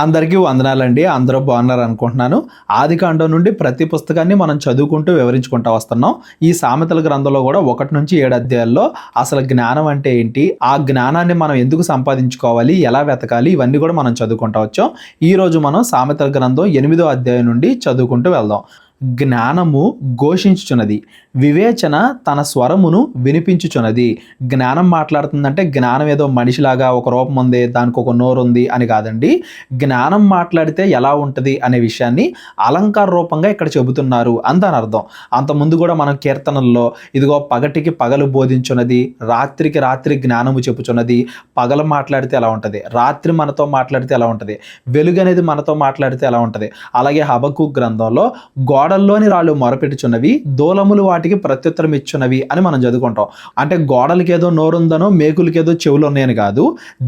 అందరికీ వందనాలండి. అందరూ బాగున్నారు అనుకుంటున్నాను. ఆదికాండం నుండి ప్రతి పుస్తకాన్ని మనం చదువుకుంటూ వివరించుకుంటూ వస్తున్నాం. ఈ సామెతల గ్రంథంలో కూడా 1-7 అధ్యాయాల్లో అసలు జ్ఞానం అంటే ఏంటి? ఆ జ్ఞానాన్ని మనం ఎందుకు సంపాదించుకోవాలి? ఎలా వెతకాలి? ఇవన్నీ కూడా మనం చదువుకుంటూ వచ్చాం. ఈరోజు మనం సామెతల గ్రంథం 8వ అధ్యాయం నుండి చదువుకుంటూ వెళ్దాం. జ్ఞానము ఘోషించుచున్నది, వివేచన తన స్వరమును వినిపించుచున్నది. జ్ఞానం మాట్లాడుతుందంటే జ్ఞానం ఏదో మనిషిలాగా ఒక రూపం ఉంది, దానికి ఒక నోరు ఉంది అని కాదండి. జ్ఞానం మాట్లాడితే ఎలా ఉంటుంది అనే విషయాన్ని అలంకార రూపంగా ఇక్కడ చెబుతున్నారు అని దాని అర్థం. అంతకుముందు కూడా మనం కీర్తనల్లో ఇదిగో పగటికి పగలు బోధించున్నది, రాత్రికి రాత్రి జ్ఞానము చెప్పుచున్నది. పగలు మాట్లాడితే ఎలా ఉంటుంది, రాత్రి మనతో మాట్లాడితే ఎలా ఉంటుంది, వెలుగు అనేది మనతో మాట్లాడితే ఎలా ఉంటుంది. అలాగే హబక్కూకు గ్రంథంలో గోడల్లోని రాళ్ళు మొరపెట్టుచున్నవి, దూలములు వాటికి ప్రత్యుత్తరం ఇచ్చున్నవి అని మనం చదువుకుంటాం. అంటే గోడలకి ఏదో నోరుందనో మేకులకి ఏదో చెవులు ఉన్నాయని కాదు.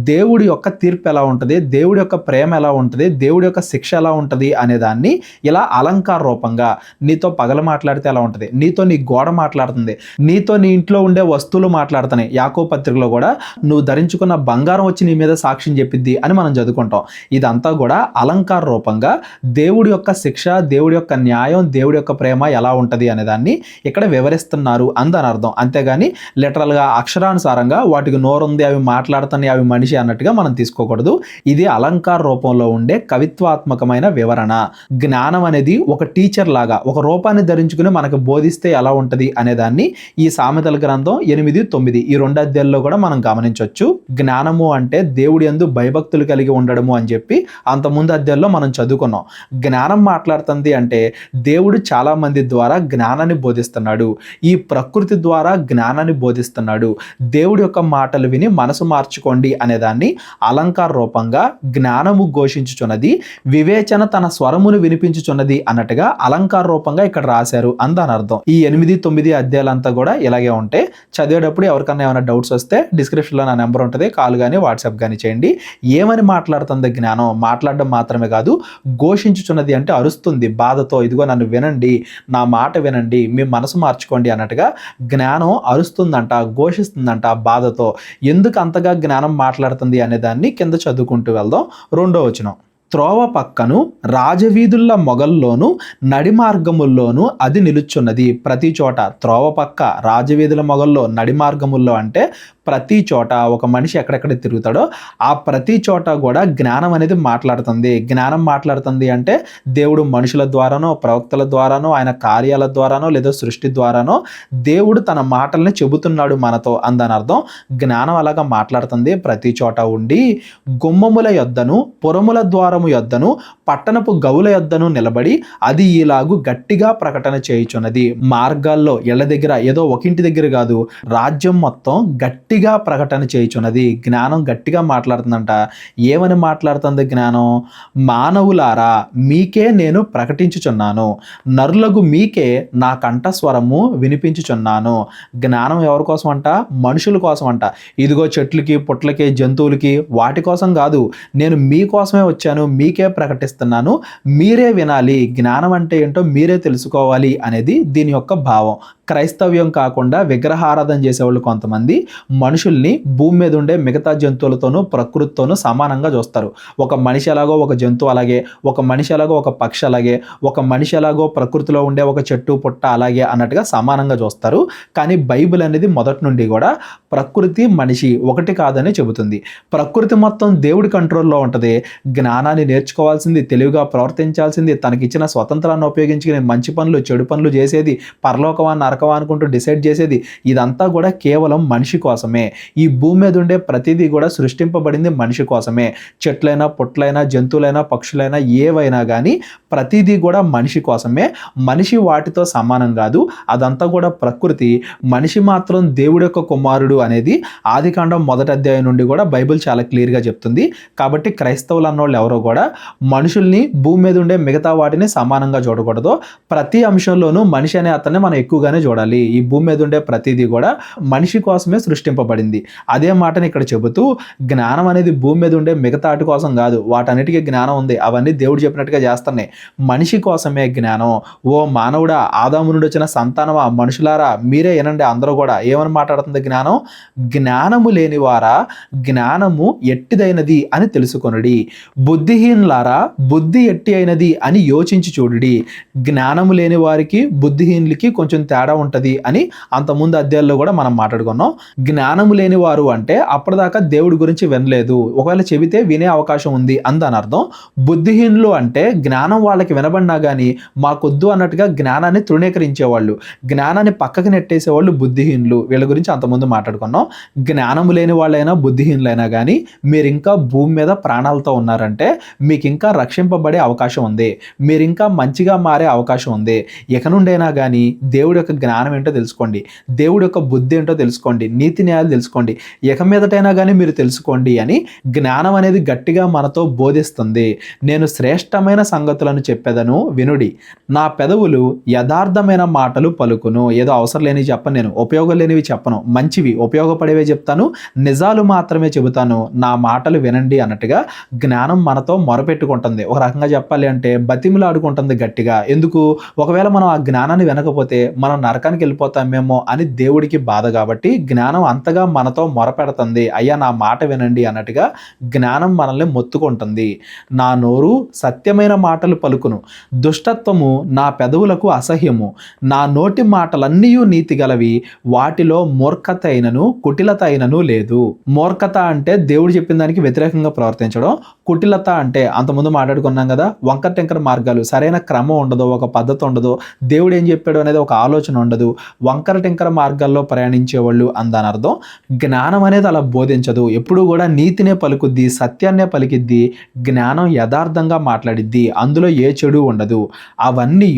దేవుడి యొక్క తీర్పు ఎలా ఉంటుంది, దేవుడి యొక్క ప్రేమ ఎలా ఉంటుంది, దేవుడి యొక్క శిక్ష ఎలా ఉంటుంది అనే దాన్ని ఇలా అలంకార రూపంగా నీతో పగలు మాట్లాడితే ఎలా ఉంటుంది, నీతో నీ గోడ మాట్లాడుతుంది, నీతో నీ ఇంట్లో ఉండే వస్తువులు మాట్లాడుతున్నాయి. యాకోబు పత్రికలో కూడా నువ్వు ధరించుకున్న బంగారం వచ్చి నీ మీద సాక్ష్యం చెప్పిద్ది అని మనం చదువుకుంటాం. ఇదంతా కూడా అలంకార రూపంగా దేవుడి యొక్క శిక్ష, దేవుడి యొక్క న్యాయం, దేవుడి యొక్క ప్రేమ ఎలా ఉంటుంది అనే దాన్ని ఇక్కడ వివరిస్తున్నారు అని దాని అర్థం. అంతేగాని లిటరల్గా అక్షరానుసారంగా వాటికి నోరుంది, అవి మాట్లాడుతున్నాయి, అవి మనిషి అన్నట్టుగా మనం తీసుకోకూడదు. ఇది అలంకార రూపంలో ఉండే కవిత్వాత్మకమైన వివరణ. జ్ఞానం అనేది ఒక టీచర్ లాగా ఒక రూపాన్ని ధరించుకుని మనకు బోధిస్తే ఎలా ఉంటుంది అనే దాన్ని ఈ సామెతల గ్రంథం 8-9 ఈ 2 అధ్యాయాల్లో కూడా మనం గమనించవచ్చు. జ్ఞానము అంటే దేవుడి యందు భయభక్తులు కలిగి ఉండడము అని చెప్పి అంతకుముందు అధ్యాయాల్లో మనం చదువుకున్నాం. జ్ఞానం మాట్లాడుతుంది అంటే దేవుడు చాలా మంది ద్వారా జ్ఞానాన్ని బోధిస్తున్నాడు. ఈ ప్రకృతి ద్వారా జ్ఞానాన్ని బోధిస్తున్నాడు. దేవుడి యొక్క మాటలు విని మనసు మార్చుకోండి అనేదాన్ని అలంకార రూపంగా జ్ఞానము ఘోషించుచున్నది, వివేచన తన స్వరమును వినిపించుచున్నది అన్నట్టుగా అలంకార రూపంగా ఇక్కడ రాశారు అని దాని అర్థం. ఈ 8-9 అధ్యాయాలంతా కూడా ఇలాగే ఉంటాయి. చదివేటప్పుడు ఎవరికన్నా ఏమైనా డౌట్స్ వస్తే డిస్క్రిప్షన్లో నా నెంబర్ ఉంటుంది, కాల్ కానీ వాట్సాప్ కానీ చేయండి. ఏమని మాట్లాడుతుంది జ్ఞానం? మాట్లాడడం మాత్రమే కాదు, ఘోషించుచున్నది అంటే అరుస్తుంది బాధతో, ఇదిగో నన్ను వినండి, నా మాట వినండి, మీ మనసు మార్చుకోండి అన్నట్టుగా జ్ఞానం అరుస్తుందంట, ఘోషిస్తుందంట బాధతో. ఎందుకు అంతగా జ్ఞానం మాట్లాడుతుంది అనే దాన్ని కింద చదువుకుంటూ వెళ్దాం. 2వ వచనం, త్రోవ పక్కను రాజవీధుల మొగల్లోను నడి మార్గముల్లోను అది నిలుచున్నది. ప్రతి చోట త్రోవ పక్క, రాజవీధుల మొగల్లో, నడి మార్గముల్లో అంటే ప్రతి చోట ఒక మనిషి ఎక్కడెక్కడ తిరుగుతాడో ఆ ప్రతి చోట కూడా జ్ఞానం అనేది మాట్లాడుతుంది. జ్ఞానం మాట్లాడుతుంది అంటే దేవుడు మనుషుల ద్వారానో, ప్రవక్తల ద్వారానో, ఆయన కార్యాల ద్వారానో లేదా సృష్టి ద్వారానో దేవుడు తన మాటల్ని చెబుతున్నాడు మనతో అందని అర్థం. జ్ఞానం అలాగా మాట్లాడుతుంది. ప్రతి చోట ఉండి గుమ్మముల యొద్దను, పురముల ద్వారము యొద్దను, పట్టణపు గవుల యొద్దను నిలబడి అది ఇలాగు గట్టిగా ప్రకటన చేయుచున్నది. మార్గాల్లో, ఇళ్ల దగ్గర, ఏదో ఒక ఇంటి దగ్గర కాదు, రాజ్యం మొత్తం గట్టిగా ప్రకటన చేయుచున్నది. జ్ఞానం గట్టిగా మాట్లాడుతుందంట. ఏమని మాట్లాడుతుంది జ్ఞానం? మానవులారా, మీకే నేను ప్రకటించుచున్నాను, నరులకు మీకే నా కంఠస్వరము వినిపించుచున్నాను. జ్ఞానం ఎవరి కోసం అంట? మనుషుల కోసం అంట. ఇదిగో చెట్లకి, పుట్లకి, జంతువులకి, వాటి కోసం కాదు, నేను మీకోసమే వచ్చాను, మీకే ప్రకటిస్తున్నాను, మీరే వినాలి. జ్ఞానం అంటే ఏంటో మీరే తెలుసుకోవాలి అనేది దీని యొక్క భావం. క్రైస్తవ్యం కాకుండా విగ్రహారాధన చేసేవాళ్ళు కొంతమంది మనుషుల్ని భూమి మీద ఉండే మిగతా జంతువులతోనూ ప్రకృతితోనూ సమానంగా చూస్తారు. ఒక మనిషి ఎలాగో ఒక జంతువు అలాగే, ఒక మనిషి ఎలాగో ఒక పక్షి అలాగే, ఒక మనిషి ఎలాగో ప్రకృతిలో ఉండే ఒక చెట్టు పుట్ట అలాగే అన్నట్టుగా సమానంగా చూస్తారు. కానీ బైబిల్ అనేది మొదటి నుండి కూడా ప్రకృతి, మనిషి ఒకటి కాదని చెబుతుంది. ప్రకృతి మొత్తం దేవుడి కంట్రోల్లో ఉంటుంది. జ్ఞానాన్ని నేర్చుకోవాల్సింది, తెలివిగా ప్రవర్తించాల్సింది, తనకిచ్చిన స్వతంత్రాన్ని ఉపయోగించుకుని మంచి పనులు, చెడు పనులు చేసేది, పరలోకమా నరకమా అనుకుంటూ డిసైడ్ చేసేది, ఇదంతా కూడా కేవలం మనిషి కోసమే. ఈ భూమి మీద ఉండే ప్రతిదీ కూడా సృష్టింపబడింది మనిషి కోసమే. చెట్లైనా, పుట్లైనా, జంతువులైనా, పక్షులైనా, ఏవైనా కానీ ప్రతిదీ కూడా మనిషి కోసమే. మనిషి వాటితో సమానం కాదు. అదంతా కూడా ప్రకృతి. మనిషి మాత్రం దేవుడి యొక్క కుమారుడు అనేది ఆదికాండం 1వ అధ్యాయం నుండి కూడా బైబిల్ చాలా క్లియర్గా చెప్తుంది. కాబట్టి క్రైస్తవులు అన్నోళ్ళు ఎవరో కూడా మనుషుల్ని భూమి మీద ఉండే మిగతా వాటిని సమానంగా చూడకూడదు. ప్రతి అంశంలోనూ మనిషి అనే అతన్ని మనం ఎక్కువగానే చూడాలి. ఈ భూమి మీద ఉండే ప్రతిదీ కూడా మనిషి కోసమే సృష్టింపబడింది. రక్షింపబడింది. అదే మాటని ఇక్కడ చెబుతూ జ్ఞానం అనేది భూమి మీద ఉండే మిగతా వాటి కోసం కాదు, వాటన్నిటికీ జ్ఞానం ఉంది, అవన్నీ దేవుడు చెప్పినట్టుగా చేస్తున్నాయి. మనిషి కోసమే జ్ఞానం. ఓ మానవుడా, ఆదాము నుండి వచ్చిన సంతానమా, మనుషులారా మీరే వినండి. అందరూ కూడా ఏమని మాట్లాడుతుంది జ్ఞానం? జ్ఞానము లేనివారా జ్ఞానము ఎట్టిదైనది అని తెలుసుకొనుడి, బుద్ధిహీనులారా బుద్ధి ఎట్టి అయినది అని యోచించి చూడుడి. జ్ఞానము లేని వారికి బుద్ధిహీనులకి కొంచెం తేడా ఉంటది అని అంతకుముందు అధ్యాయాల్లో కూడా మనం మాట్లాడుకున్నాం. జ్ఞానము లేని వారు అంటే అప్పటిదాకా దేవుడి గురించి వినలేదు, ఒకవేళ చెబితే వినే అవకాశం ఉంది అందని అర్థం. బుద్ధిహీనులు అంటే జ్ఞానం వాళ్ళకి వినబడినా కానీ మాకొద్దు అన్నట్టుగా జ్ఞానాన్ని తృణీకరించేవాళ్ళు, జ్ఞానాన్ని పక్కకి నెట్టేసేవాళ్ళు బుద్ధిహీనులు. వీళ్ళ గురించి అంతకుముందు మాట్లాడుకున్నాం. జ్ఞానము లేని వాళ్ళైనా బుద్ధిహీనులైనా కానీ మీరు ఇంకా భూమి మీద ప్రాణాలతో ఉన్నారంటే మీకు ఇంకా రక్షింపబడే అవకాశం ఉంది, మీరు ఇంకా మంచిగా మారే అవకాశం ఉంది. ఇక నుండైనా కానీ దేవుడి యొక్క జ్ఞానం ఏంటో తెలుసుకోండి, దేవుడి యొక్క బుద్ధి ఏంటో తెలుసుకోండి, నీతి న్యాయాలు తెలుసుకోండి, ఇక మీదటైనా కానీ మీరు తెలుసుకోండి అని జ్ఞానం అనేది గట్టిగా మనతో బోధిస్తుంది. నేను శ్రేష్టమైన సంగతులను చెప్పేదను వినుడి, నా పెదవులు యథార్థమైన మాటలు పలుకును. ఏదో అవసరం లేనివి చెప్పను, నేను ఉపయోగం లేనివి చెప్పను, మంచివి ఉపయోగపడేవే చెప్తాను, నిజాలు మాత్రమే చెబుతాను, నా మాటలు వినండి అన్నట్టుగా జ్ఞానం మనతో మొరపెట్టుకుంటుంది. ఒక రకంగా చెప్పాలి అంటే బతిమిలాడుకుంటుంది గట్టిగా. ఎందుకు? ఒకవేళ మనం ఆ జ్ఞానాన్ని వినకపోతే మనం నరకానికి వెళ్ళిపోతామేమో అని దేవుడికి బాధ. కాబట్టి జ్ఞానం అంతగా మనతో మొరపెడుతుంది, అయ్యా నా మాట వినండి అన్నట్టుగా జ్ఞానం మనల్ని మొత్తుకుంటుంది. నా నోరు సత్యమైన మాటలు పలుకును, దుష్టత్వము నా పెదవులకు అసహ్యము, నా నోటి మాటలన్నీ నీతి గలవి, వాటిలో మూర్ఖత అయినను కుటిలత అయినను లేదు. మూర్ఖత అంటే దేవుడు చెప్పిన దానికి వ్యతిరేకంగా ప్రవర్తించడం, కుటిలత అంటే అంతకుముందు మాట్లాడుకున్నాం కదా, వంకర టెంకర మార్గాలు, సరైన క్రమం ఉండదు, ఒక పద్ధతి ఉండదు, దేవుడు ఏం చెప్పాడు అనేది ఒక ఆలోచన ఉండదు, వంకర టెంకర మార్గాల్లో ప్రయాణించేవాళ్ళు అందని అర్థం. జ్ఞానం అనేది అలా బోధించదు, ఎప్పుడు కూడా నీతినే పలుకుద్ది, సత్యాన్నే పలికిద్ది, జ్ఞానం యథార్థంగా మాట్లాడిద్ది, అందులో ఏ చెడు ఉండదు. అవన్నీ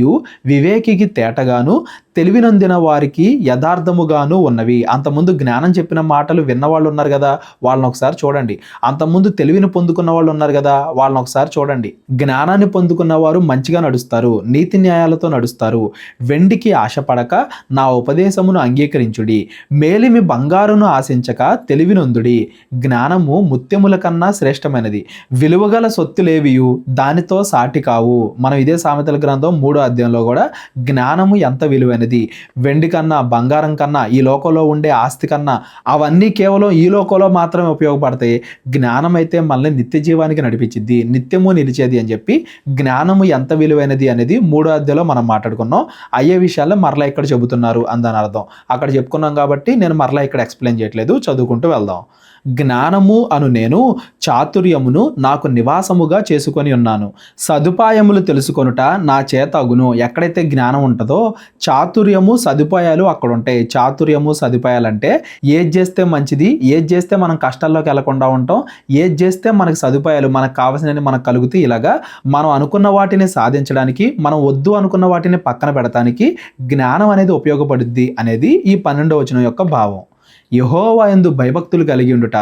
వివేకికి తేటగాను తెలివినందిన వారికి యథార్థముగాను ఉన్నవి. అంతకుముందు జ్ఞానం చెప్పిన మాటలు విన్నవాళ్ళు ఉన్నారు కదా, వాళ్ళని ఒకసారి చూడండి. అంతకుముందు తెలివిని పొందుకున్న వాళ్ళు ఉన్నారు కదా, వాళ్ళని ఒకసారి చూడండి. జ్ఞానాన్ని పొందుకున్న వారు మంచిగా నడుస్తారు, నీతి న్యాయాలతో నడుస్తారు. వెండికి ఆశపడక నా ఉపదేశమును అంగీకరించుడి, మేలిమి బంగారును ఆశించక తెలివినొందుడి. జ్ఞానము ముత్యముల కన్నా శ్రేష్టమైనది, విలువగల సొత్తులేవియు దానితో సాటి కావు. మనం ఇదే సామెతల గ్రంథం 3వ అధ్యాయంలో కూడా జ్ఞానము ఎంత విలువైనది, వెండి కన్నా బంగారం కన్నా ఈ లోకంలో ఉండే ఆస్తి కన్నా అవన్నీ కేవలం ఈ లోకంలో మాత్రమే ఉపయోగపడతాయి. జ్ఞానం అయితే మనల్ని నిత్య జీవానికి నడిపించిద్ది, నిత్యము నిలిచేది అని చెప్పి జ్ఞానము ఎంత విలువైనది అనేది 3వ అధ్యాయంలో మనం మాట్లాడుకున్నాం. అయ్యే విషయాల్లో మరలా ఇక్కడ చెబుతున్నారు అందని అర్థం. అక్కడ చెప్పుకున్నాం కాబట్టి నేను మరలా ఇక్కడ ఎక్స్ప్లెయిన్ చేయట్లేదు, చదువుకుంటూ వెళ్దాం. జ్ఞానము అను నేను చాతుర్యమును నాకు నివాసముగా చేసుకొని ఉన్నాను, సదుపాయములు తెలుసుకొనుట నా చేత అగును. ఎక్కడైతే జ్ఞానం ఉంటుందో చాతుర్యము సదుపాయాలు అక్కడ ఉంటాయి. చాతుర్యము సదుపాయాలు అంటే ఏది చేస్తే మంచిది, ఏది చేస్తే మనం కష్టాల్లోకి వెళ్లకుండా ఉంటాం, ఏది చేస్తే మనకు సదుపాయాలు మనకు కావాల్సినవి మనకు కలుగుతాయి. ఇలాగా మనం అనుకున్న వాటిని సాధించడానికి, మనం వద్దు అనుకున్న వాటిని పక్కన పెడతానికి జ్ఞానం అనేది ఉపయోగపడుద్ది అనేది ఈ 12వ వచనం యొక్క భావం. యెహోవా యందు భయభక్తులు కలిగి ఉండుట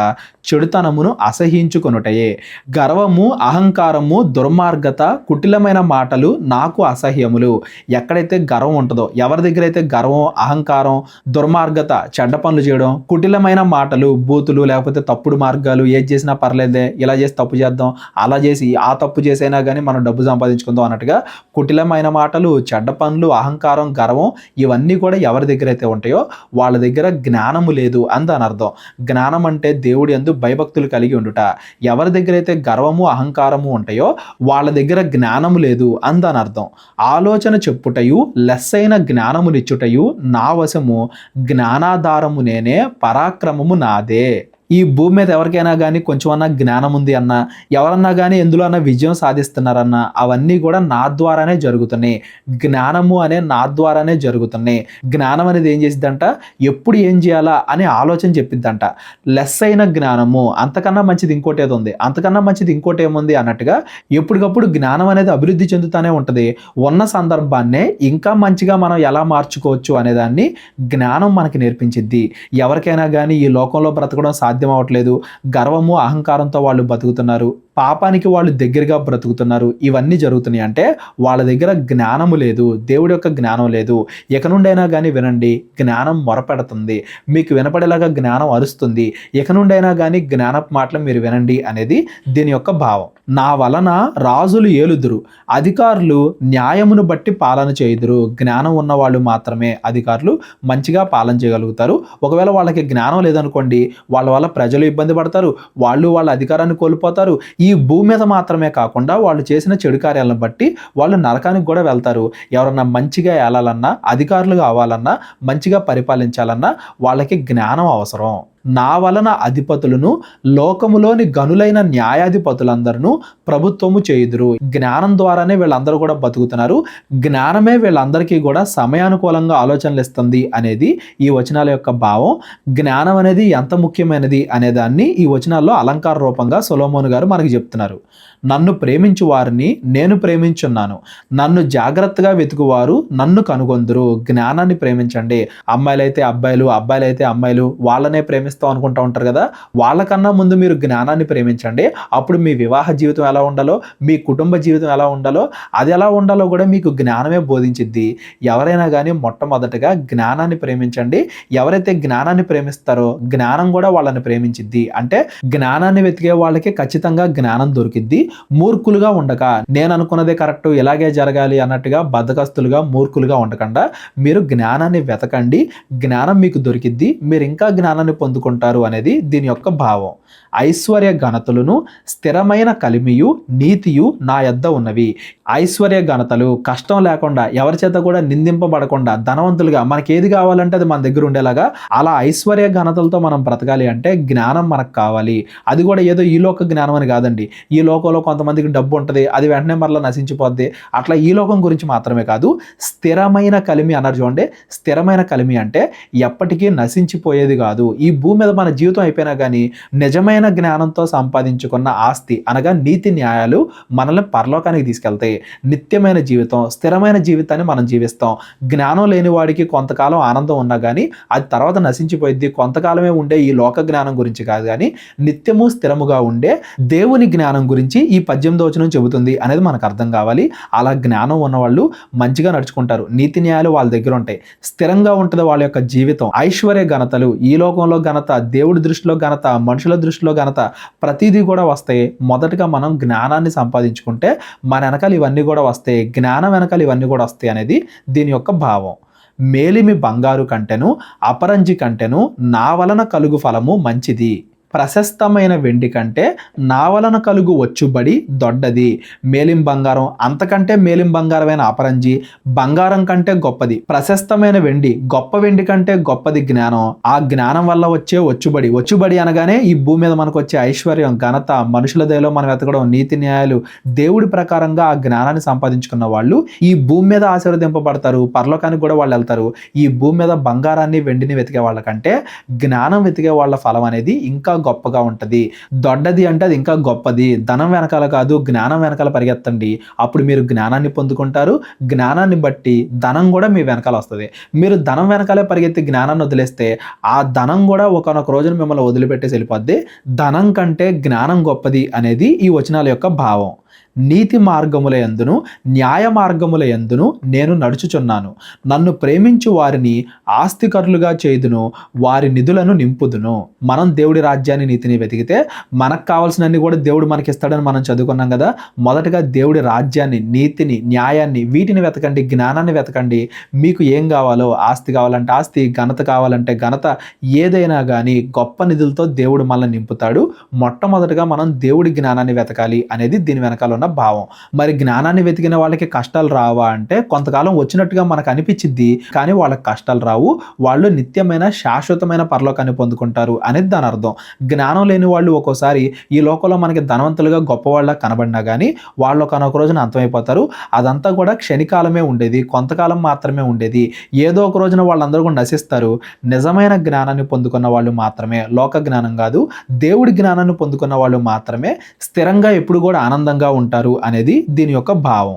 చెడుతనమును అసహ్యించుకొనుటయే. గర్వము, అహంకారము, దుర్మార్గత, కుటిలమైన మాటలు నాకు అసహ్యములు. ఎక్కడైతే గర్వం ఉంటుందో, ఎవరి దగ్గర అయితే గర్వం, అహంకారం, దుర్మార్గత, చెడ్డ పనులు చేయడం, కుటిలమైన మాటలు, బూతులు, లేకపోతే తప్పుడు మార్గాలు, ఏది చేసినా పర్లేదే, ఇలా చేసి తప్పు చేద్దాం, అలా చేసి ఆ తప్పు చేసైనా కానీ మనం డబ్బు సంపాదించుకుందాం అన్నట్టుగా కుటిలమైన మాటలు, చెడ్డ పనులు, అహంకారం, గర్వం, ఇవన్నీ కూడా ఎవరి దగ్గర అయితే ఉంటాయో వాళ్ళ దగ్గర జ్ఞానము లేదు అందని అర్థం. జ్ఞానం అంటే దేవుడి యందు భయభక్తులు కలిగి ఉండుట. ఎవరి దగ్గర అయితే గర్వము, అహంకారము ఉంటాయో వాళ్ళ దగ్గర జ్ఞానము లేదు అందని అర్థం. ఆలోచన చెప్పుటయు లెస్సైన జ్ఞానమునిచ్చుటయు నా వశము, జ్ఞానాధారము నేనే, పరాక్రమము నాదే. ఈ భూమి మీద ఎవరికైనా కానీ కొంచెం అన్నా జ్ఞానం ఉంది అన్నా, ఎవరన్నా కానీ ఎందులో అన్నా విజయం సాధిస్తున్నారన్నా, అవన్నీ కూడా నా ద్వారానే జరుగుతున్నాయి. జ్ఞానము అనే నా ద్వారానే జరుగుతున్నాయి. జ్ఞానం అనేది ఏం చేసిద్దంట, ఎప్పుడు ఏం చేయాలా అనే ఆలోచన చెప్పిద్దంట. లెస్ అయిన జ్ఞానము, అంతకన్నా మంచిది ఇంకోటి ఏదో ఉంది, అంతకన్నా మంచిది ఇంకోటి ఏముంది అన్నట్టుగా ఎప్పటికప్పుడు జ్ఞానం అనేది అభివృద్ధి చెందుతూనే ఉంటుంది. ఉన్న సందర్భాన్నే ఇంకా మంచిగా మనం ఎలా మార్చుకోవచ్చు అనేదాన్ని జ్ఞానం మనకి నేర్పించిద్ది. ఎవరికైనా కానీ ఈ లోకంలో బ్రతకడం సాధ్యం అవ్వట్లేదు, గర్వము, అహంకారంతో వాళ్ళు బతుకుతున్నారు, పాపానికి వాళ్ళు దగ్గరగా బ్రతుకుతున్నారు. ఇవన్నీ జరుగుతున్నాయి అంటే వాళ్ళ దగ్గర జ్ఞానము లేదు, దేవుడి యొక్క జ్ఞానం లేదు. ఇక నుండైనా కానీ వినండి, జ్ఞానం మొరపెడుతుంది, మీకు వినపడేలాగా జ్ఞానం అరుస్తుంది. ఇక నుండైనా కానీ జ్ఞానపు మాటలు మీరు వినండి అనేది దీని యొక్క భావం. నా వలన రాజులు ఏలుదురు, అధికారులు న్యాయమును బట్టి పాలన చేయుదురు. జ్ఞానం ఉన్న వాళ్ళు మాత్రమే అధికారులు మంచిగా పాలన చేయగలుగుతారు. ఒకవేళ వాళ్ళకి జ్ఞానం లేదనుకోండి, వాళ్ళ వల్ల ప్రజలు ఇబ్బంది పడతారు, వాళ్ళ అధికారాన్ని కోల్పోతారు. ఈ భూమి మీద మాత్రమే కాకుండా వాళ్ళు చేసిన చెడు కార్యాలను బట్టి వాళ్ళు నరకానికి కూడా వెళ్తారు. ఎవరన్నా మంచిగా ఏలాలన్నా, అధికారులు కావాలన్నా, మంచిగా పరిపాలించాలన్నా వాళ్ళకి జ్ఞానం అవసరం. నా వలన అధిపతులను, లోకములోని గనులైన న్యాయాధిపతులందరూ ప్రభుత్వము చేయుదురు. జ్ఞానం ద్వారానే వీళ్ళందరూ కూడా బతుకుతున్నారు. జ్ఞానమే వీళ్ళందరికీ కూడా సమయానుకూలంగా ఆలోచనలు ఇస్తుంది అనేది ఈ వచనాల యొక్క భావం. జ్ఞానం అనేది ఎంత ముఖ్యమైనది అనే దాన్ని ఈ వచనాల్లో అలంకార రూపంగా సొలొమోను గారు మనకి చెప్తున్నారు. నన్ను ప్రేమించు వారిని నేను ప్రేమించున్నాను, నన్ను జాగ్రత్తగా వెతుకువారు నన్ను కనుగొందురు. జ్ఞానాన్ని ప్రేమించండి. అమ్మాయిలైతే అబ్బాయిలు, అబ్బాయిలైతే అమ్మాయిలు, వాళ్ళనే ప్రేమిస్తాం అనుకుంటూ ఉంటారు కదా, వాళ్ళకన్నా ముందు మీరు జ్ఞానాన్ని ప్రేమించండి. అప్పుడు మీ వివాహ జీవితం ఎలా ఉండాలో, మీ కుటుంబ జీవితం ఎలా ఉండాలో, అది ఎలా ఉండాలో కూడా మీకు జ్ఞానమే బోధించిద్ది. ఎవరైనా కానీ మొట్టమొదటగా జ్ఞానాన్ని ప్రేమించండి. ఎవరైతే జ్ఞానాన్ని ప్రేమిస్తారో జ్ఞానం కూడా వాళ్ళని ప్రేమించిద్ది. అంటే జ్ఞానాన్ని వెతికే వాళ్ళకి ఖచ్చితంగా జ్ఞానం దొరికిద్ది. మూర్ఖులుగా ఉండక, నేను అనుకున్నదే కరెక్ట్, ఇలాగే జరగాలి అన్నట్టుగా బద్ధకస్తులుగా, మూర్ఖులుగా ఉండకుండా మీరు జ్ఞానాన్ని వెతకండి. జ్ఞానం మీకు దొరికిద్ది, మీరు ఇంకా జ్ఞానాన్ని పొందుకుంటారు అనేది దీని యొక్క భావం. ఐశ్వర్య ఘనతలను, స్థిరమైన కలిమియు, నీతియు నా యొద్ద ఉన్నవి. ఐశ్వర్య ఘనతలు, కష్టం లేకుండా, ఎవరి చేత కూడా నిందింపబడకుండా, ధనవంతులుగా మనకి ఏది కావాలంటే అది మన దగ్గర ఉండేలాగా, అలా ఐశ్వర్య ఘనతలతో మనం బ్రతకాలి అంటే జ్ఞానం మనకు కావాలి. అది కూడా ఏదో ఈ లోక జ్ఞానం అని కాదండి. ఈ లోకంలో కొంతమందికి డబ్బు ఉంటుంది, అది వెంటనే మరలా నశించిపోద్ది. అట్లా ఈ లోకం గురించి మాత్రమే కాదు, స్థిరమైన కలిమి అన్నారు చూడండి. స్థిరమైన కలిమి అంటే ఎప్పటికీ నశించిపోయేది కాదు. ఈ భూమి మీద మన జీవితం అయిపోయినా కానీ నిజమైన జ్ఞానంతో సంపాదించుకున్న ఆస్తి అనగా నీతి న్యాయాలు మనల్ని పరలోకానికి తీసుకెళ్తాయి. నిత్యమైన జీవితం, స్థిరమైన జీవితాన్ని మనం జీవిస్తాం. జ్ఞానం లేని వాడికి కొంతకాలం ఆనందం ఉన్నా కానీ అది తర్వాత నశించిపోయింది. కొంతకాలమే ఉండే ఈ లోక జ్ఞానం గురించి కాదు కానీ నిత్యము స్థిరముగా ఉండే దేవుని జ్ఞానం గురించి ఈ 18వ వచనం చెబుతుంది అనేది మనకు అర్థం కావాలి. అలా జ్ఞానం ఉన్నవాళ్ళు మంచిగా నడుచుకుంటారు, నీతి న్యాయాలు వాళ్ళ దగ్గర ఉంటాయి, స్థిరంగా ఉంటుంది వాళ్ళ యొక్క జీవితం. ఐశ్వర్య ఘనతలు, ఈ లోకంలో ఘనత, దేవుడి దృష్టిలో ఘనత, మనుషుల దృష్టిలో ఘనత, ప్రతిదీ కూడా వస్తాయి. మొదటగా మనం జ్ఞానాన్ని సంపాదించుకుంటే మన వెనకాల ఇవన్నీ కూడా వస్తాయి. జ్ఞానం వెనకాల ఇవన్నీ కూడా వస్తాయి అనేది దీని యొక్క భావం. మేలిమి బంగారు కంటెను, అపరంజి కంటెను నా వలన కలుగు ఫలము మంచిది. ప్రశస్తమైన వెండి కంటే నా వలన కలుగు వచ్చుబడి దొడ్డది. మేలిం బంగారం, అంతకంటే మేలిం బంగారమైన అపరంజి, బంగారం కంటే గొప్పది. ప్రశస్తమైన వెండి, గొప్ప వెండి కంటే గొప్పది జ్ఞానం. ఆ జ్ఞానం వల్ల వచ్చే వచ్చుబడి అనగానే ఈ భూమి మీద మనకు వచ్చే ఐశ్వర్యం, ఘనత, మనుషుల దయలో మనం వెతకడం, నీతి న్యాయాలు, దేవుడి ప్రకారంగా ఆ జ్ఞానాన్ని సంపాదించుకున్న వాళ్ళు ఈ భూమి మీద ఆశీర్వదింపబడతారు, పరలోకానికి కూడా వాళ్ళు వెళ్తారు. ఈ భూమి మీద బంగారాన్ని, వెండిని వెతికే వాళ్ళకంటే జ్ఞానం వెతికే వాళ్ళ ఫలం అనేది ఇంకా గొప్పగా ఉంటది. దొడ్డది అంటే అది ఇంకా గొప్పది. ధనం వెనకాల కాదు, జ్ఞానం వెనకాల పరిగెత్తండి. అప్పుడు మీరు జ్ఞానాన్ని పొందుకుంటారు. జ్ఞానాన్ని బట్టి ధనం కూడా మీ వెనకాల వస్తుంది. మీరు ధనం వెనకాలే పరిగెత్తి జ్ఞానాన్ని వదిలేస్తే ఆ ధనం కూడా ఒకనొక రోజున మిమ్మల్ని వదిలిపెట్టేసి వెళ్ళిపోద్ది. ధనం కంటే జ్ఞానం గొప్పది అనేది ఈ వచనాల యొక్క భావం. నీతి మార్గముల యందును, న్యాయ మార్గముల యందును నేను నడుచుచున్నాను. నన్ను ప్రేమించు వారిని ఆస్తికరులుగా చేయుదును, వారి నిధులను నింపుదును. మనం దేవుడి రాజ్యాన్ని, నీతిని వెతికితే మనకు కావాల్సినన్ని కూడా దేవుడు మనకి ఇస్తాడని మనం చదువుకున్నాం కదా. మొదటగా దేవుడి రాజ్యాన్ని, నీతిని, న్యాయాన్ని, వీటిని వెతకండి, జ్ఞానాన్ని వెతకండి. మీకు ఏం కావాలో, ఆస్తి కావాలంటే ఆస్తి, ఘనత కావాలంటే ఘనత, ఏదైనా కానీ గొప్ప నిధులతో దేవుడు మనల్ని నింపుతాడు. మొట్టమొదటిగా మనం దేవుడి జ్ఞానాన్ని వెతకాలి అనేది దీని వెనకాల ఉన్న భావం. మరి జ్ఞానాన్ని వెతికిన వాళ్ళకి కష్టాలు రావా అంటే కొంతకాలం వచ్చినట్టుగా మనకు అనిపించిద్ది, కానీ వాళ్ళకి కష్టాలు రావు. వాళ్ళు నిత్యమైన, శాశ్వతమైన పరలోకాన్ని పొందుకుంటారు అనేది దాని అర్థం. జ్ఞానం లేని వాళ్ళు ఒక్కోసారి ఈ లోకంలో మనకి ధనవంతులుగా, గొప్పవాళ్ళ కనబడినా కానీ వాళ్ళు ఒకనొక రోజున అంతమైపోతారు. అదంతా కూడా క్షణికాలమే ఉండేది, కొంతకాలం మాత్రమే ఉండేది. ఏదో ఒక రోజున వాళ్ళందరూ కూడా నశిస్తారు. నిజమైన జ్ఞానాన్ని పొందుకున్న వాళ్ళు మాత్రమే, లోక జ్ఞానం కాదు, దేవుడి జ్ఞానాన్ని పొందుకున్న వాళ్ళు మాత్రమే స్థిరంగా ఎప్పుడు కూడా ఆనందంగా ఉంటారు అనేది దీని యొక్క భావం.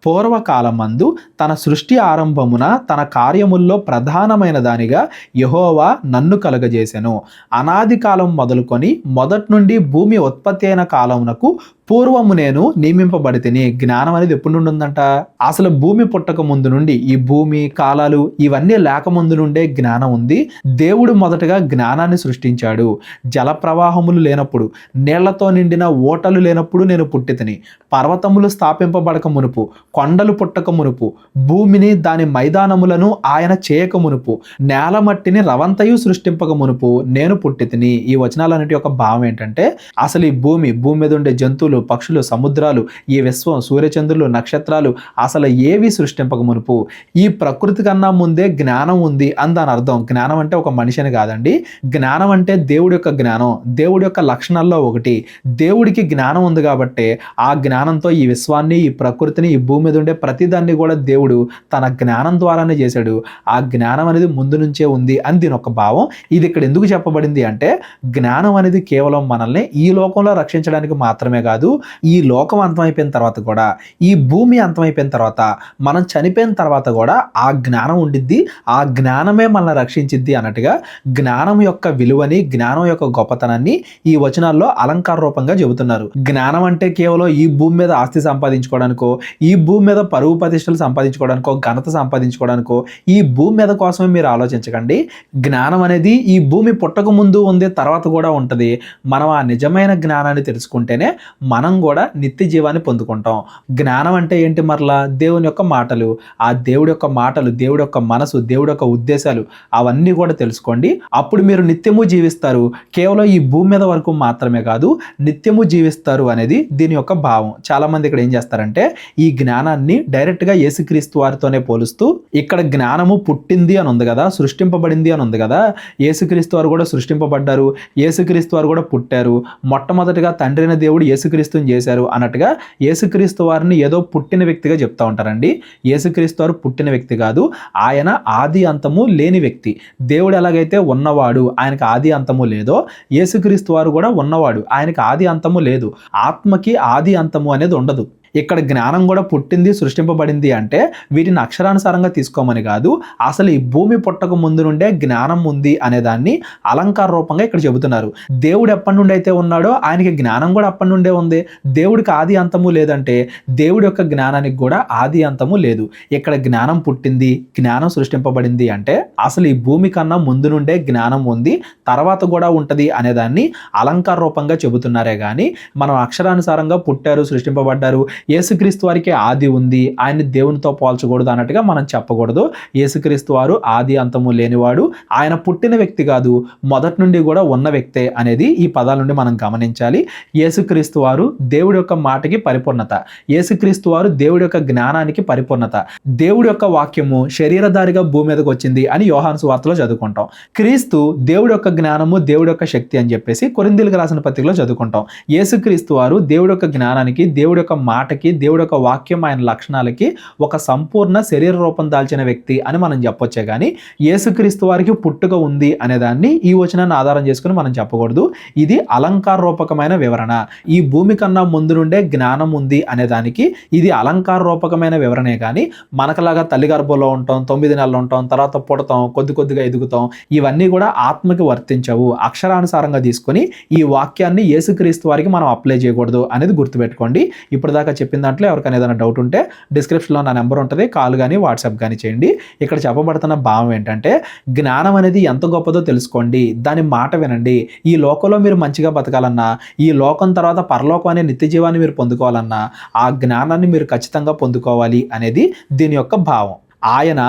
పూర్వకాలమందు తన సృష్టి ఆరంభమున తన కార్యముల్లో ప్రధానమైన దానిగా యెహోవా నన్ను కలగజేసెను. అనాది కాలం మొదలుకొని మొదటి నుండి భూమి ఉత్పత్తి అయిన కాలమునకు పూర్వము నేను నియమింపబడితిని. జ్ఞానం అనేది ఎప్పుడు నుండి ఉందంట? అసలు భూమి పుట్టక ముందు నుండి, ఈ భూమి కాలాలు ఇవన్నీ లేకముందు నుండే జ్ఞానం ఉంది. దేవుడు మొదటగా జ్ఞానాన్ని సృష్టించాడు. జల ప్రవాహములు లేనప్పుడు, నీళ్లతో నిండిన ఓటలు లేనప్పుడు నేను పుట్టితిని. పర్వతములు స్థాపింపబడక మునుపు, కొండలు పుట్టక మునుపు, భూమిని దాని మైదానములను ఆయన చేయక మునుపు, నేల మట్టిని రవంతయు సృష్టింపక మునుపు నేను పుట్టితిని. ఈ వచనాలన్నిటి యొక్క భావం ఏంటంటే, అసలు ఈ భూమి మీద ఉండే జంతువులు, పక్షులు, సముద్రాలు, ఈ విశ్వం, సూర్యచంద్రులు, నక్షత్రాలు అసలు ఏవి సృష్టింపక మునుపు ఈ ప్రకృతి కన్నా ముందే జ్ఞానం ఉంది అని దాని అర్థం. జ్ఞానం అంటే ఒక మనిషిని కాదండి. జ్ఞానం అంటే దేవుడి యొక్క జ్ఞానం, దేవుడి యొక్క లక్షణాల్లో ఒకటి. దేవుడికి జ్ఞానం ఉంది కాబట్టి ఆ జ్ఞానంతో ఈ విశ్వాన్ని, ఈ ప్రకృతిని, ఈ భూమి మీద ఉండే ప్రతిదాన్ని కూడా దేవుడు తన జ్ఞానం ద్వారానే చేశాడు. ఆ జ్ఞానం అనేది ముందు నుంచే ఉంది అని దీని ఒక భావం. ఇది ఇక్కడ ఎందుకు చెప్పబడింది అంటే, జ్ఞానం అనేది కేవలం మనల్ని ఈ లోకంలో రక్షించడానికి మాత్రమే కాదు, ఈ లోకం అంతమైపోయిన తర్వాత కూడా, ఈ భూమి అంతమైపోయిన తర్వాత, మనం చనిపోయిన తర్వాత కూడా ఆ జ్ఞానం ఉండిద్ది. ఆ జ్ఞానమే మనల్ని రక్షించిద్ది అన్నట్టుగా జ్ఞానం యొక్క విలువని, జ్ఞానం యొక్క గొప్పతనాన్ని ఈ వచనాల్లో అలంకార రూపంగా చెబుతున్నారు. జ్ఞానం అంటే కేవలం ఈ భూమి మీద ఆస్తి సంపాదించుకోవడానికో, ఈ భూమి మీద పరువు ప్రతిష్టలు సంపాదించుకోవడానికో, ఘనత సంపాదించుకోవడానికో, ఈ భూమి మీద కోసమే మీరు ఆలోచించకండి. జ్ఞానం అనేది ఈ భూమి పుట్టక ముందు ఉంది, తర్వాత కూడా ఉంటుంది. మనం ఆ నిజమైన జ్ఞానాన్ని తెలుసుకుంటేనే మనం కూడా నిత్య జీవాన్ని పొందుకుంటాం. జ్ఞానం అంటే ఏంటి? మరలా దేవుని యొక్క మాటలు, ఆ దేవుడి యొక్క మాటలు, దేవుడి యొక్క మనసు, దేవుడి యొక్క ఉద్దేశాలు అవన్నీ కూడా తెలుసుకోండి. అప్పుడు మీరు నిత్యము జీవిస్తారు. కేవలం ఈ భూమి మీద వరకు మాత్రమే కాదు, నిత్యము జీవిస్తారు అనేది దీని యొక్క భావం. చాలా మంది ఇక్కడ ఏం చేస్తారంటే, ఈ జ్ఞానాన్ని డైరెక్ట్గా యేసుక్రీస్తు వారితోనే పోలుస్తూ, ఇక్కడ జ్ఞానము పుట్టింది అని ఉంది కదా, సృష్టింపబడింది అని ఉంది కదా, యేసుక్రీస్తు వారు కూడా సృష్టింపబడ్డారు, యేసుక్రీస్తు వారు కూడా పుట్టారు, మొట్టమొదటిగా తండ్రి అయిన దేవుడు యేసుక్రీస్తుని చేశారు అన్నట్టుగా యేసుక్రీస్తు వారిని ఏదో పుట్టిన వ్యక్తిగా చెప్తా ఉంటారండి. యేసుక్రీస్తు వారు పుట్టిన వ్యక్తి కాదు, ఆయన ఆది అంతము లేని వ్యక్తి. దేవుడు ఎలాగైతే ఉన్నవాడు, ఆయనకు ఆది అంతము లేదో, యేసుక్రీస్తు వారు కూడా ఉన్నవాడు, ఆయనకు ఆది అంతము లేదు. ఆత్మకి ఆది అంతము అనేది ఉండదు. ఇక్కడ జ్ఞానం కూడా పుట్టింది, సృష్టింపబడింది అంటే వీటిని అక్షరానుసారంగా తీసుకోమని కాదు, అసలు ఈ భూమి పుట్టక ముందు నుండే జ్ఞానం ఉంది అనేదాన్ని అలంకార రూపంగా ఇక్కడ చెబుతున్నారు. దేవుడు ఎప్పటి నుండి అయితే ఉన్నాడో ఆయనకి జ్ఞానం కూడా అప్పటి నుండే ఉంది. దేవుడికి ఆది అంతము లేదంటే దేవుడి యొక్క జ్ఞానానికి కూడా ఆది అంతము లేదు. ఇక్కడ జ్ఞానం పుట్టింది, జ్ఞానం సృష్టింపబడింది అంటే అసలు ఈ భూమి కన్నా ముందు నుండే జ్ఞానం ఉంది, తర్వాత కూడా ఉంటది అనేదాన్ని అలంకార రూపంగా చెబుతున్నారే కానీ మనం అక్షరానుసారంగా పుట్టారు, సృష్టింపబడ్డారు, యేసుక్రీస్తు వారికి ఆది ఉంది, ఆయన్ని దేవునితో పోల్చకూడదు అన్నట్టుగా మనం చెప్పకూడదు. యేసుక్రీస్తు వారు ఆది అంతము లేనివాడు, ఆయన పుట్టిన వ్యక్తి కాదు, మొదటి నుండి కూడా ఉన్న వ్యక్తే అనేది ఈ పదాల నుండి మనం గమనించాలి. యేసుక్రీస్తు వారు దేవుడి యొక్క మాటకి పరిపూర్ణత, యేసుక్రీస్తు వారు దేవుడి యొక్క జ్ఞానానికి పరిపూర్ణత. దేవుడి యొక్క వాక్యము శరీరధారిగా భూమి మీదకి వచ్చింది అని యోహాను సువార్తలో చదువుకుంటాం. క్రీస్తు దేవుడి యొక్క జ్ఞానము, దేవుడి యొక్క శక్తి అని చెప్పేసి కొరింథీయులకు రాసిన పత్రికలో చదువుకుంటాం. యేసుక్రీస్తు వారు దేవుడి యొక్క జ్ఞానానికి, దేవుడి యొక్క మాట, దేవుడి యొక్క వాక్యం, ఆయన లక్షణాలకి ఒక సంపూర్ణ శరీర రూపం దాల్చిన వ్యక్తి అని మనం చెప్పొచ్చే కానీ యేసుక్రీస్తు వారికి పుట్టుక ఉంది అనేదాన్ని ఈ వచనాన్ని ఆధారం చేసుకుని మనం చెప్పకూడదు. ఇది అలంకార రూపకమైన వివరణ. ఈ భూమి కన్నా ముందు నుండే జ్ఞానం ఉంది అనేదానికి ఇది అలంకార రూపకమైన వివరణే కానీ మనకలాగా తల్లి గర్భంలో ఉంటాం, 9 నెలలు ఉంటాం, తర్వాత పుడతాం, కొద్దిగా ఎదుగుతాం, ఇవన్నీ కూడా ఆత్మకి వర్తించవు. అక్షరానుసారంగా తీసుకొని ఈ వాక్యాన్ని యేసుక్రీస్తు వారికి మనం అప్లై చేయకూడదు అనేది గుర్తుపెట్టుకోండి. ఇప్పటిదాకా చెప్పిన దాంట్లో ఎవరికైనా ఏదైనా డౌట్ ఉంటే డిస్క్రిప్షన్లో నా నెంబర్ ఉంటుంది, కాల్ కానీ వాట్సాప్ కానీ చేయండి. ఇక్కడ చెప్పబడుతున్న భావం ఏంటంటే, జ్ఞానం అనేది ఎంత గొప్పదో తెలుసుకోండి, దాని మాట వినండి. ఈ లోకంలో మీరు మంచిగా బతకాలన్నా, ఈ లోకం తర్వాత పరలోకం అనే నిత్య జీవాన్ని మీరు పొందుకోవాలన్నా ఆ జ్ఞానాన్ని మీరు ఖచ్చితంగా పొందుకోవాలి అనేది దీని యొక్క భావం. ఆయన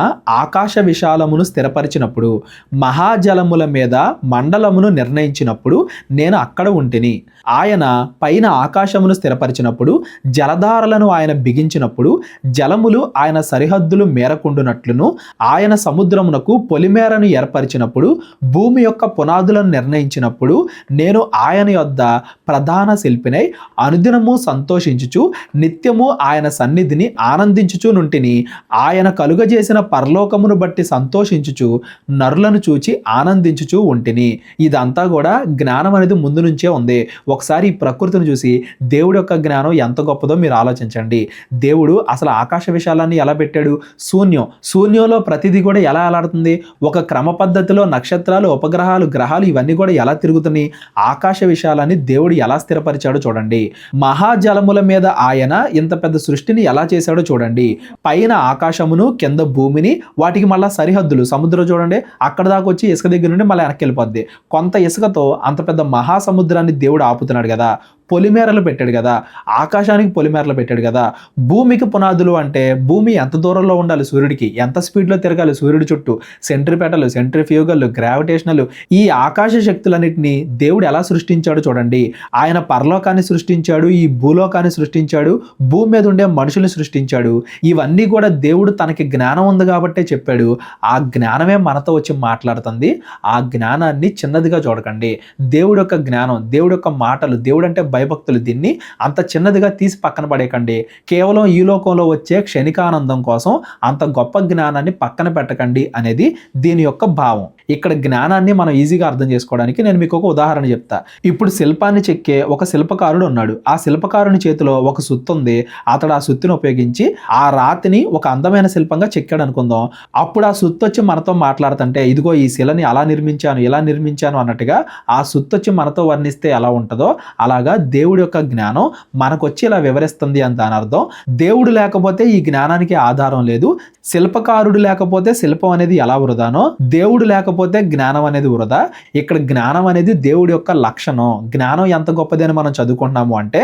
ఆకాశ విశాలమును స్థిరపరిచినప్పుడు, మహాజలముల మీద మండలమును నిర్ణయించినప్పుడు నేను అక్కడ ఉంటిని. ఆయన పైన ఆకాశమును స్థిరపరిచినప్పుడు, జలధారలను ఆయన బిగించినప్పుడు, జలములు ఆయన సరిహద్దులు మేరకుండునట్లును, ఆయన సముద్రమునకు పొలిమేరను ఏర్పరిచినప్పుడు, భూమి యొక్క పునాదులను నిర్ణయించినప్పుడు, నేను ఆయన యొద్ద ప్రధాన శిల్పినై అనుదినము సంతోషించుచు నిత్యము ఆయన సన్నిధిని ఆనందించుచు నుంటిని. ఆయన కలుగ కలుగజేసిన పరలోకమును బట్టి సంతోషించుచు నరులను చూచి ఆనందించుచు ఉంటిని. ఇదంతా కూడా జ్ఞానం అనేది ముందు నుంచే ఉంది. ఒకసారి ఈ ప్రకృతిని చూసి దేవుడి యొక్క జ్ఞానం ఎంత గొప్పదో మీరు ఆలోచించండి. దేవుడు అసలు ఆకాశ విశాలాన్ని ఎలా పెట్టాడు? శూన్యంలో ప్రతిదీ కూడా ఎలా అలాడుతుంది? ఒక క్రమ పద్ధతిలో నక్షత్రాలు, ఉపగ్రహాలు, గ్రహాలు ఇవన్నీ కూడా ఎలా తిరుగుతున్నాయి? ఆకాశ విశాలాన్ని దేవుడు ఎలా స్థిరపరిచాడో చూడండి. మహాజలముల మీద ఆయన ఇంత పెద్ద సృష్టిని ఎలా చేశాడో చూడండి. పైన ఆకాశమును, కింద భూమిని, వాటికి మళ్ళా సరిహద్దులు సముద్రం చూడండి, అక్కడ దాకా వచ్చి ఇసుక దగ్గర నుండి మళ్ళీ వెనక్కి వెళ్ళిపోద్ది. కొంత ఇసుకతో అంత పెద్ద మహాసముద్రాన్ని దేవుడు ఆపుతున్నాడు కదా. పొలిమేరలు పెట్టాడు కదా, ఆకాశానికి పొలిమేరలు పెట్టాడు కదా. భూమికి పునాదులు అంటే భూమి ఎంత దూరంలో ఉండాలి సూర్యుడికి, ఎంత స్పీడ్లో తిరగాలి సూర్యుడి చుట్టూ, సెంట్రిపెటలు, సెంట్రిఫ్యూగల్, గ్రావిటేషనల్, ఈ ఆకాశ శక్తులన్నింటినీ దేవుడు ఎలా సృష్టించాడు చూడండి. ఆయన పరలోకాన్ని సృష్టించాడు, ఈ భూలోకాన్ని సృష్టించాడు, భూమి మీద ఉండే మనుషుల్ని సృష్టించాడు. ఇవన్నీ కూడా దేవుడు తనకి జ్ఞానం ఉంది కాబట్టే చెప్పాడు. ఆ జ్ఞానమే మనతో వచ్చి మాట్లాడుతుంది. ఆ జ్ఞానాన్ని చిన్నదిగా చూడకండి. దేవుడి యొక్క జ్ఞానం, దేవుడి యొక్క మాటలు, దేవుడు అంటే భయభక్తులు, దీన్ని అంత చిన్నదిగా తీసి పక్కన పడేయకండి. కేవలం ఈ లోకంలో వచ్చే క్షణికానందం కోసం అంత గొప్ప జ్ఞానాన్ని పక్కన పెట్టకండి అనేది దీని యొక్క భావం. ఇక్కడ జ్ఞానాన్ని మనం ఈజీగా అర్థం చేసుకోవడానికి నేను మీకు ఒక ఉదాహరణ చెప్తా. ఇప్పుడు శిల్పాన్ని చెక్కే ఒక శిల్పకారుడు ఉన్నాడు. ఆ శిల్పకారుని చేతిలో ఒక సుత్తి ఉంది. అతడు ఆ సుత్తిని ఉపయోగించి ఆ రాతిని ఒక అందమైన శిల్పంగా చెక్కాడు అనుకుందాం. అప్పుడు ఆ సుత్తి వచ్చి మనతో మాట్లాడుతుంటే, ఇదిగో ఈ శిలని అలా నిర్మించాను, ఇలా నిర్మించాను అన్నట్టుగా ఆ సుత్తి వచ్చి మనతో వర్ణిస్తే ఎలా ఉంటుందో అలాగా దేవుడి యొక్క జ్ఞానం మనకొచ్చి ఇలా వివరిస్తుంది అని దాని అర్థం. దేవుడు లేకపోతే ఈ జ్ఞానానికి ఆధారం లేదు. శిల్పకారుడు లేకపోతే శిల్పం అనేది ఎలా వృధానో, దేవుడు లేకపోతే జ్ఞానం అనేది వృధా. ఇక్కడ జ్ఞానం అనేది దేవుడి యొక్క లక్షణం. జ్ఞానం ఎంత గొప్పది అని మనం చదువుకుంటున్నాము అంటే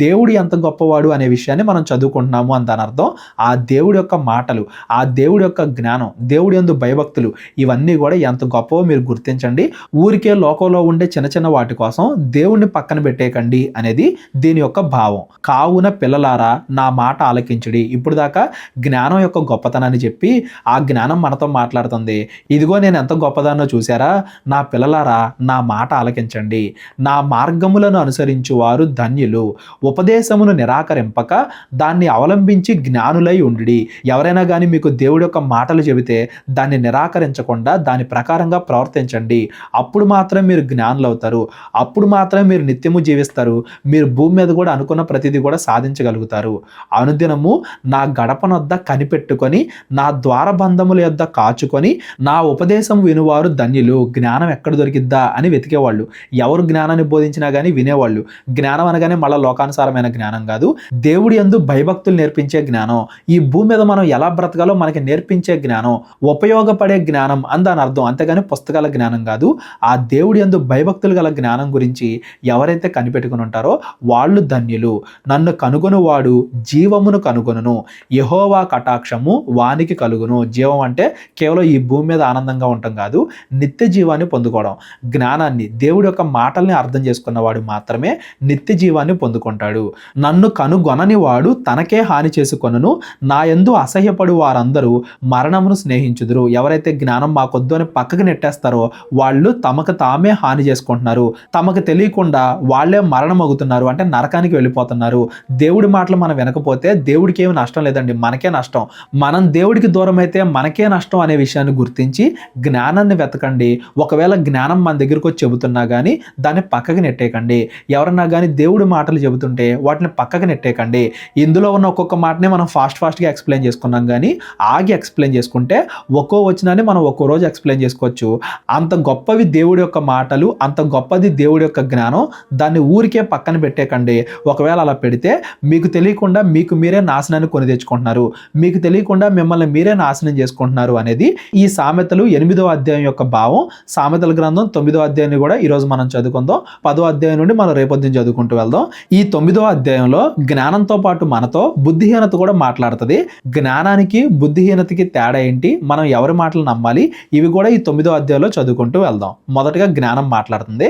దేవుడు ఎంత గొప్పవాడు అనే విషయాన్ని మనం చదువుకుంటున్నాము అని దాని అర్థం. ఆ దేవుడి యొక్క మాటలు, ఆ దేవుడి యొక్క జ్ఞానం, దేవుడి యందు భయభక్తులు, ఇవన్నీ కూడా ఎంత గొప్పవో మీరు గుర్తించండి. ఊరికే లోకంలో ఉండే చిన్న చిన్న వాటి కోసం దేవుణ్ణి పక్కన పెట్టేయకండి అనేది దీని యొక్క భావం. కావున పిల్లలారా నా మాట ఆలకించుడి. ఇప్పుడు దాకా జ్ఞానం యొక్క గొప్పతనాన్ని చెప్పి ఆ జ్ఞానం మనతో మాట్లాడుతుంది. ఇదిగో నేను ఎంత గొప్పదాన్నో చూసారా? నా పిల్లలారా నా మాట ఆలకించండి. నా మార్గములను అనుసరించు వారు ధన్యులు. ఉపదేశమును నిరాకరింపక దాన్ని అవలంబించి జ్ఞానులై ఉండి. ఎవరైనా కానీ మీకు దేవుడి యొక్క మాటలు చెబితే దాన్ని నిరాకరించకుండా దాని ప్రకారంగా ప్రవర్తించండి. అప్పుడు మాత్రం మీరు జ్ఞానులు అవుతారు. అప్పుడు మాత్రం మీరు నిత్యము జీవిస్తారు. మీరు భూమి మీద కూడా అనుకున్న ప్రతిదీ కూడా సాధించగలుగుతారు. అనుదినము నా గడపనొద్ద కనిపెట్టుకొని, నా ద్వారబంధముల యొద్ద కాచుకొని, నా ఉపదేశం వినువారు ధన్యులు. జ్ఞానం ఎక్కడ దొరికిద్దా అని వెతికేవాళ్ళు. ఎవరు జ్ఞానాన్ని బోధించినా కానీ వినేవాళ్ళు. జ్ఞానం అనగానే మళ్ళీ లోకానుసారమైన జ్ఞానం కాదు, దేవుడి యందు భయభక్తులు నేర్పించే జ్ఞానం. ఈ భూమి మీద మనం ఎలా బ్రతకాలో మనకి నేర్పించే జ్ఞానం, ఉపయోగపడే జ్ఞానం అని దాని అర్థం. అంతేగాని పుస్తకాల జ్ఞానం కాదు. ఆ దేవుడి యందు భయభక్తులు గల జ్ఞానం గురించి ఎవరైతే కనిపెట్టుకుని ఉంటారో వాళ్ళు ధన్యులు. నన్ను కనుగొనువాడు జీవమును కనుగొనును, యెహోవా కటాక్షము వానికి కలుగును. జీవం అంటే కేవలం ఈ భూమి మీద ఆనందంగా ఉండటం కాదు, నిత్య జీవాన్ని పొందుకోవడం. జ్ఞానాన్ని, దేవుడి యొక్క మాటల్ని అర్థం చేసుకున్నవాడు మాత్రమే నిత్య జీవాన్ని పొందుకుంటాడు. నన్ను కనుగొనని వాడు తనకే హాని చేసుకొనును. నా యందు అసహ్యపడు వారందరూ మరణమును స్నేహించుదురు. ఎవరైతే జ్ఞానం మాకొద్దు అని పక్కకి నెట్టేస్తారో వాళ్ళు తమకు తామే హాని చేసుకుంటున్నారు. తమకు తెలియకుండా వాళ్ళే మరణమవుతున్నారు, అంటే నరకానికి వెళ్ళిపోతున్నారు. దేవుడి మాటలు మనం వినకపోతే దేవుడికి ఏమి నష్టం లేదండి, మనకే నష్టం. మనం దేవుడికి దూరం అయితే మనకే నష్టం అనే విషయాన్ని గుర్తించి జ్ఞానాన్ని వెతకండి. ఒకవేళ జ్ఞానం మన దగ్గరకు వచ్చి చెబుతున్నా కానీ దాన్ని పక్కకి నెట్టేయకండి. ఎవరన్నా కానీ దేవుడి మాటలు చెబుతుంటే వాటిని పక్కకి నెట్టేయకండి. ఇందులో ఉన్న ఒక్కొక్క మాటని మనం ఫాస్ట్గా ఎక్స్ప్లెయిన్ చేసుకున్నాం, కానీ ఆగి ఎక్స్ప్లెయిన్ చేసుకుంటే ఒక్కో వచనాన్ని మనం ఒక్కో రోజు ఎక్స్ప్లెయిన్ చేసుకోవచ్చు. అంత గొప్పవి దేవుడి యొక్క మాటలు, అంత గొప్పది దేవుడి యొక్క జ్ఞానం. దాన్ని ఊరికే పక్కన పెట్టేకండి. ఒకవేళ అలా పెడితే మీకు తెలియకుండా మీకు మీరే నాశనాన్ని కొని తెచ్చుకుంటున్నారు, మీకు తెలియకుండా మిమ్మల్ని మీరే నాశనం చేసుకుంటున్నారు అనేది ఈ సామెతలు 8వ అధ్యాయం యొక్క భావం. సామెతల గ్రంథం 9వ అధ్యాయాన్ని కూడా ఈరోజు మనం చదువుకుందాం. 10వ అధ్యాయం నుండి మనం రేపొద్దున చదువుకుంటూ వెళ్దాం. ఈ 9వ అధ్యాయంలో జ్ఞానంతో పాటు మనతో బుద్ధిహీనత కూడా మాట్లాడుతుంది. జ్ఞానానికి బుద్ధిహీనతకి తేడా ఏంటి, మనం ఎవరి మాటలు నమ్మాలి, ఇవి కూడా ఈ 9వ అధ్యాయంలో చదువుకుంటూ వెళ్దాం. మొదటగా జ్ఞానం మాట్లాడుతుంది.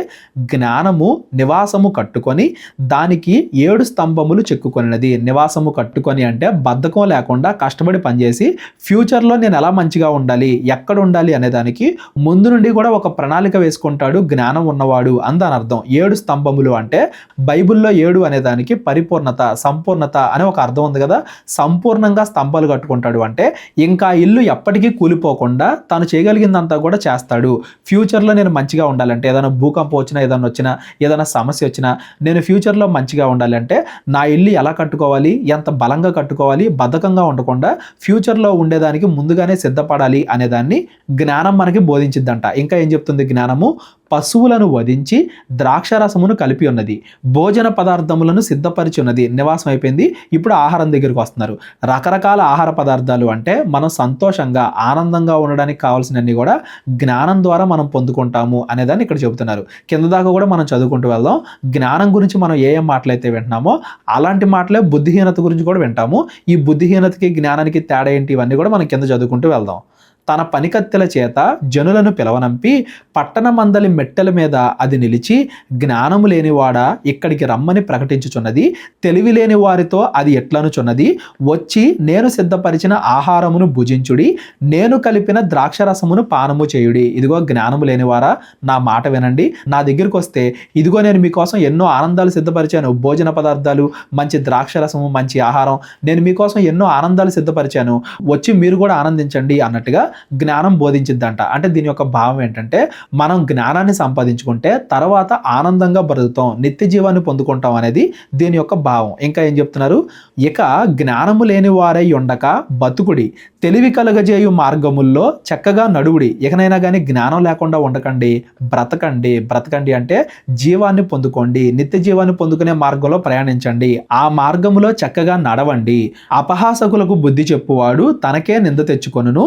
జ్ఞానము నివాసము కట్టుకొని దానికి 7 స్తంభములు చెక్కుకొనినది. నివాసము కట్టుకొని అంటే బద్ధకం లేకుండా కష్టపడి పనిచేసి ఫ్యూచర్లో నేను ఎలా మంచిగా ఉండాలి, ఎక్కడ ఉండాలి అనే దానికి ముందు నుండి కూడా ఒక ప్రణాళిక వేసుకుంటాడు జ్ఞానం ఉన్నవాడు అని దాని అర్థం. 7 స్తంభములు అంటే బైబిల్లో 7 అనే దానికి పరిపూర్ణత, సంపూర్ణత అనే ఒక అర్థం ఉంది కదా. సంపూర్ణంగా స్తంభాలు కట్టుకుంటాడు అంటే ఇంకా ఇల్లు ఎప్పటికీ కూలిపోకుండా తను చేయగలిగిందంతా కూడా చేస్తాడు. ఫ్యూచర్లో నేను మంచిగా ఉండాలంటే, ఏదైనా భూకంపం వచ్చినా, ఏదైనా సమస్య వచ్చినా, నేను ఫ్యూచర్లో మంచిగా ఉండాలంటే నా ఇల్లు ఎలా కట్టుకోవాలి, ఎంత బలంగా కట్టుకోవాలి, బద్ధకంగా ఉండకుండా ఫ్యూచర్లో ఉండేదానికి ముందుగానే సిద్ధపడాలి అనేదాన్ని జ్ఞానం మనకి బోధించిద్దంట. ఇంకా ఏం చెప్తుంది జ్ఞానము? పశువులను వధించి ద్రాక్షరసమును కలిపి ఉన్నది, భోజన పదార్థములను సిద్ధపరిచి ఉన్నది. నివాసం అయిపోయింది, ఇప్పుడు ఆహారం దగ్గరికి వస్తున్నారు. రకరకాల ఆహార పదార్థాలు అంటే మనం సంతోషంగా ఆనందంగా ఉండడానికి కావాల్సినవన్నీ కూడా జ్ఞానం ద్వారా మనం పొందుకుంటాము అనేదాన్ని ఇక్కడ చెబుతున్నారు. కింద దాకా కూడా మనం చదువుకుంటూ వెళ్దాం. జ్ఞానం గురించి మనం ఏ మాటలైతే వింటున్నామో అలాంటి మాటలే బుద్ధిహీనత గురించి కూడా వింటాము. ఈ బుద్ధిహీనతకి జ్ఞానానికి తేడా ఏంటి, ఇవన్నీ కూడా మనం కింద చదువుకుంటూ వెళ్దాం. తన పనికత్తెల చేత జనులను పిలవనంపి పట్టణ మందలి మెట్టెల మీద అది నిలిచి, జ్ఞానము లేనివాడా ఇక్కడికి రమ్మని ప్రకటించుచున్నది, తెలివి లేని వారితో అది ఎట్లనుచున్నది, వచ్చి నేను సిద్ధపరిచిన ఆహారమును భుజించుడి, నేను కలిపిన ద్రాక్షరసమును పానము చేయుడి. ఇదిగో జ్ఞానము లేనివారా, నా మాట వినండి, నా దగ్గరికి వస్తే ఇదిగో నేను మీకోసం ఎన్నో ఆనందాలు సిద్ధపరిచాను, భోజన పదార్థాలు, మంచి ద్రాక్షరసము, మంచి ఆహారం, నేను మీకోసం ఎన్నో ఆనందాలు సిద్ధపరిచాను, వచ్చి మీరు కూడా ఆనందించండి అన్నట్టుగా జ్ఞానం బోధించిద్దంట. అంటే దీని యొక్క భావం ఏంటంటే మనం జ్ఞానాన్ని సంపాదించుకుంటే తర్వాత ఆనందంగా బ్రతుకుతాం, నిత్య జీవాన్ని పొందుకుంటాం అనేది దీని యొక్క భావం. ఇంకా ఏం చెప్తున్నారు? ఇక జ్ఞానము లేని వారై ఉండక బతుకుడి, తెలివి కలగజేయు మార్గముల్లో చక్కగా నడువుడి. ఇకనైనా కానీ జ్ఞానం లేకుండా ఉండకండి, బ్రతకండి అంటే జీవాన్ని పొందుకోండి, నిత్య జీవాన్ని పొందుకునే మార్గంలో ప్రయాణించండి, ఆ మార్గములో చక్కగా నడవండి. అపహాసకులకు బుద్ధి చెప్పువాడు తనకే నింద తెచ్చుకొనును,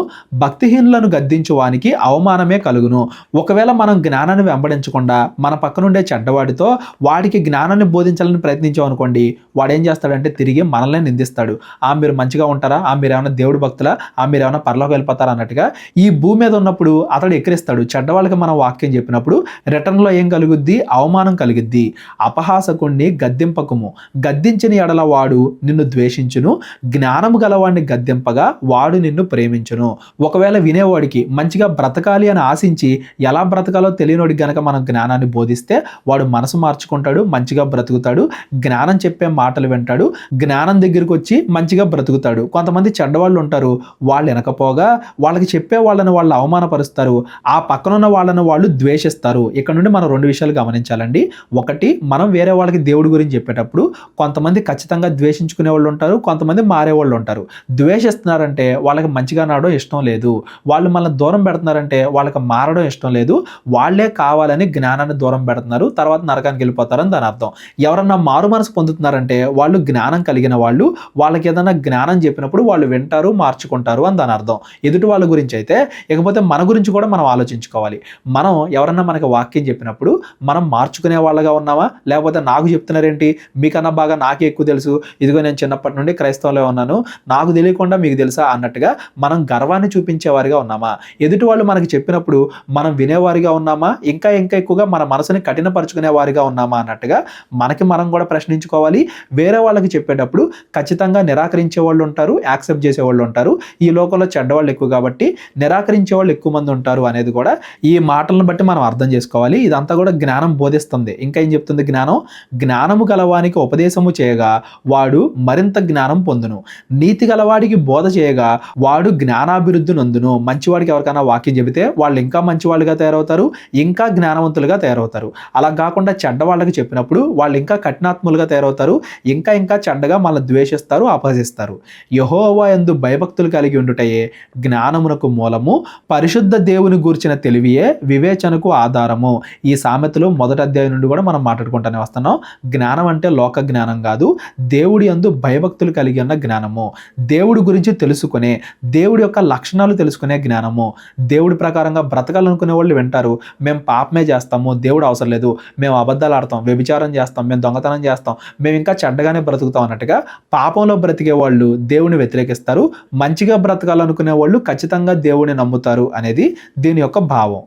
భక్తిహీనులను గద్దించువానికి అవమానమే కలుగును. ఒకవేళ మనం జ్ఞానాన్ని వెంబడించకుండా మన పక్కనుండే చెడ్డవాడితో వాడికి జ్ఞానాన్ని బోధించాలని ప్రయత్నించాం అనుకోండి, వాడు ఏం చేస్తాడంటే తిరిగి మనల్ని నిందిస్తాడు. మీరు మంచిగా ఉంటారా, మీరు ఏమైనా దేవుడి భక్తులా, మీరు ఏమైనా పరలోకి వెళ్ళిపోతారా అన్నట్టుగా ఈ భూమి మీద ఉన్నప్పుడు అతడు ఎక్కిరిస్తాడు. చెడ్డవాళ్ళకి మనం వాక్యం చెప్పినప్పుడు రిటర్న్లో ఏం కలుగుద్ది? అవమానం కలిగిద్ది. అపహాసకుణ్ణి గద్దింపకము, గద్దించిన ఎడల వాడు నిన్ను ద్వేషించును, జ్ఞానము గలవాడిని గద్దింపగా వాడు నిన్ను ప్రేమించును. ఒకవేళ వినేవాడికి మంచిగా బ్రతకాలి అని ఆశించి ఎలా బ్రతకాలో తెలియనోడికి గనక మనం జ్ఞానాన్ని బోధిస్తే వాడు మనసు మార్చుకుంటాడు, మంచిగా బ్రతుకుతాడు, జ్ఞానం చెప్పే మాటలు వింటాడు, జ్ఞానం దగ్గరికి వచ్చి మంచిగా బ్రతుకుతాడు. కొంతమంది చెడ్డవాళ్ళు ఉంటారు, వాళ్ళు వెనకపోగా వాళ్ళకి చెప్పే వాళ్ళని వాళ్ళు అవమానపరుస్తారు, ఆ పక్కనున్న వాళ్ళని వాళ్ళు ద్వేషిస్తారు. ఇక్కడ నుండి మనం 2 విషయాలు గమనించాలండి. ఒకటి, మనం వేరే వాళ్ళకి దేవుడి గురించి చెప్పేటప్పుడు కొంతమంది ఖచ్చితంగా ద్వేషించుకునే వాళ్ళు ఉంటారు, కొంతమంది మారే వాళ్ళు ఉంటారు. ద్వేషిస్తున్నారంటే వాళ్ళకి మంచిగా నాడో ఇష్టం లేదు, వాళ్ళు మనల్ని దూరం పెడుతున్నారంటే వాళ్ళకి మారడం ఇష్టం లేదు, వాళ్ళే కావాలని జ్ఞానాన్ని దూరం పెడుతున్నారు, తర్వాత నరకానికి వెళ్ళిపోతారని దాని అర్థం. ఎవరన్నా మారు మనసు పొందుతున్నారంటే వాళ్ళు జ్ఞానం కలిగిన వాళ్ళు, వాళ్ళకి ఏదైనా జ్ఞానం చెప్పినప్పుడు వాళ్ళు వింటారు, మార్చుకుంటారు అని దాని అర్థం. ఎదుటి వాళ్ళ గురించి అయితే. ఇకపోతే మన గురించి కూడా మనం ఆలోచించుకోవాలి. మనం ఎవరన్నా మనకి వాక్యం చెప్పినప్పుడు మనం మార్చుకునే వాళ్ళగా ఉన్నామా, లేకపోతే నాకు చెప్తున్నారేంటి, మీకన్నా బాగా నాకే ఎక్కువ తెలుసు, ఇదిగో నేను చిన్నప్పటి నుండి క్రైస్తవంలో ఉన్నాను, నాకు తెలియకుండా మీకు తెలుసా అన్నట్టుగా మనం గర్వాన్ని చూపించేవారిగా ఉన్నామా? ఎదుటి వాళ్ళు మనకి చెప్పినప్పుడు మనం వినేవారిగా ఉన్నామా, ఇంకా ఎక్కువగా మన మనసుని కఠినపరుచుకునే వారిగా ఉన్నామా అన్నట్టుగా మనకి మనం కూడా ప్రశ్నించుకోవాలి. వేరే వాళ్ళకి చెప్పేటప్పుడు ఖచ్చితంగా నిరాకరించే వాళ్ళు ఉంటారు, యాక్సెప్ట్ చేసే వాళ్ళు ఉంటారు. ఈ లోకంలో చెడ్డవాళ్ళు ఎక్కువ కాబట్టి నిరాకరించే వాళ్ళు ఎక్కువ మంది ఉంటారు అనేది కూడా ఈ మాటలను బట్టి మనం అర్థం చేసుకోవాలి. ఇదంతా కూడా జ్ఞానం బోధిస్తుంది. ఇంకా ఏం చెప్తుంది జ్ఞానం? జ్ఞానము గలవానికి ఉపదేశము చేయగా వాడు మరింత జ్ఞానం పొందును, నీతి గలవాడికి బోధ చేయగా వాడు జ్ఞానాభివృద్ధి నందును. మంచివాడికి ఎవరికైనా వాక్యం చెబితే వాళ్ళు ఇంకా మంచివాళ్ళుగా తయారవుతారు, ఇంకా జ్ఞానవంతులుగా తయారవుతారు. అలా కాకుండా చెడ్డవాళ్ళకి చెప్పినప్పుడు వాళ్ళు ఇంకా కఠినాత్ములుగా తయారవుతారు, ఇంకా చెడ్డగా మళ్ళీ ద్వేషిస్తారు, అపహసిస్తారు. యెహోవా యందు భయభక్తులు కలిగి ఉండుటయే జ్ఞానమునకు మూలము, పరిశుద్ధ దేవుని గూర్చిన తెలివియే వివేచనకు ఆధారము. ఈ సామెతలు 1వ అధ్యాయం నుండి కూడా మనం మాట్లాడుకుంటూనే వస్తున్నాం. జ్ఞానం అంటే లోక జ్ఞానం కాదు, దేవుడి యందు భయభక్తులు కలిగి ఉన్న జ్ఞానము, దేవుడి గురించి తెలుసుకునే, దేవుడి యొక్క లక్షణాలు తెలుసుకునే జ్ఞానము. దేవుడి ప్రకారంగా బ్రతకాలనుకునే వాళ్ళు వింటారు, మేము పాపమే చేస్తాము, దేవుడు అవసరం లేదు, మేము అబద్ధాలు ఆడతాం, వ్యభిచారం చేస్తాం, మేము దొంగతనం చేస్తాం, మేము ఇంకా చెడ్డగానే బ్రతుకుతాం అన్నట్టుగా పాపంలో బ్రతికే వాళ్ళు దేవుని వ్యతిరేకిస్తారు, మంచిగా బ్రతకాలనుకునే వాళ్ళు ఖచ్చితంగా దేవుని నమ్ముతారు అనేది దీని యొక్క భావం.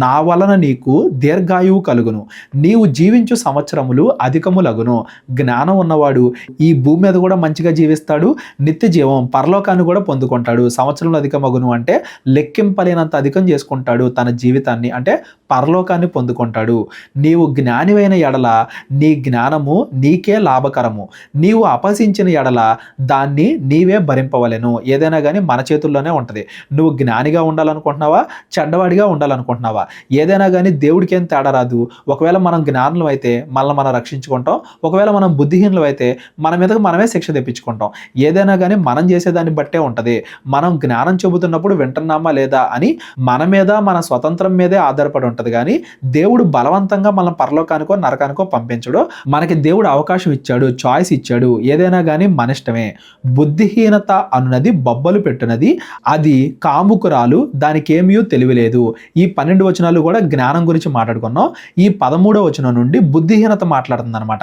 నా వలన నీకు దీర్ఘాయువు కలుగును, నీవు జీవించు సంవత్సరములు అధికములగును. జ్ఞానం ఉన్నవాడు ఈ భూమి మీద కూడా మంచిగా జీవిస్తాడు, నిత్య జీవం పరలోకాన్ని కూడా పొందుకుంటాడు. సంవత్సరంలో అధికమగును అంటే లెక్కింపలేనంత అధికం చేసుకుంటాడు తన జీవితాన్ని, అంటే పరలోకాన్ని పొందుకుంటాడు. నీవు జ్ఞానివైన ఎడల నీ జ్ఞానము నీకే లాభకరము, నీవు అపహసించిన ఎడల దాన్ని నీవే భరింపవలెను. ఏదైనా కానీ మన చేతుల్లోనే ఉంటుంది. నువ్వు జ్ఞానిగా ఉండాలనుకుంటున్నావా, చెడ్డవాడిగా ఉండాలనుకుంటున్నావా, ఏదైనా కానీ దేవుడికి ఏం తేడా రాదు. ఒకవేళ మనం జ్ఞానులు అయితే మనల్ని మనం రక్షించుకుంటాం, ఒకవేళ మనం బుద్ధిహీనులు అయితే మన మీదకు మనమే శిక్ష తెప్పించుకుంటాం. ఏదైనా కానీ మనం చేసేదాన్ని బట్టే ఉంటుంది. మనం జ్ఞానం చెబుతున్నప్పుడు వింటున్నామా లేదా అని మన మీద, మన స్వతంత్రం మీదే ఆధారపడి ఉంటుంది. కానీ దేవుడు బలవంతంగా మనం పరలోకానికో నరకానికో పంపించడు. మనకి దేవుడు అవకాశం ఇచ్చాడు, చాయిస్ ఇచ్చాడు. ఏదైనా కానీ మన ఇష్టమే. బుద్ధిహీనత అన్నది బొబ్బలు పెట్టునది, అది కాముకురాలు, దానికి ఏమీ తెలివిలేదు. ఈ 12 వచనాలు కూడా జ్ఞానం గురించి మాట్లాడుకున్నాం. ఈ 13వ వచనం నుండి బుద్ధిహీనత మాట్లాడుతుంది అనమాట.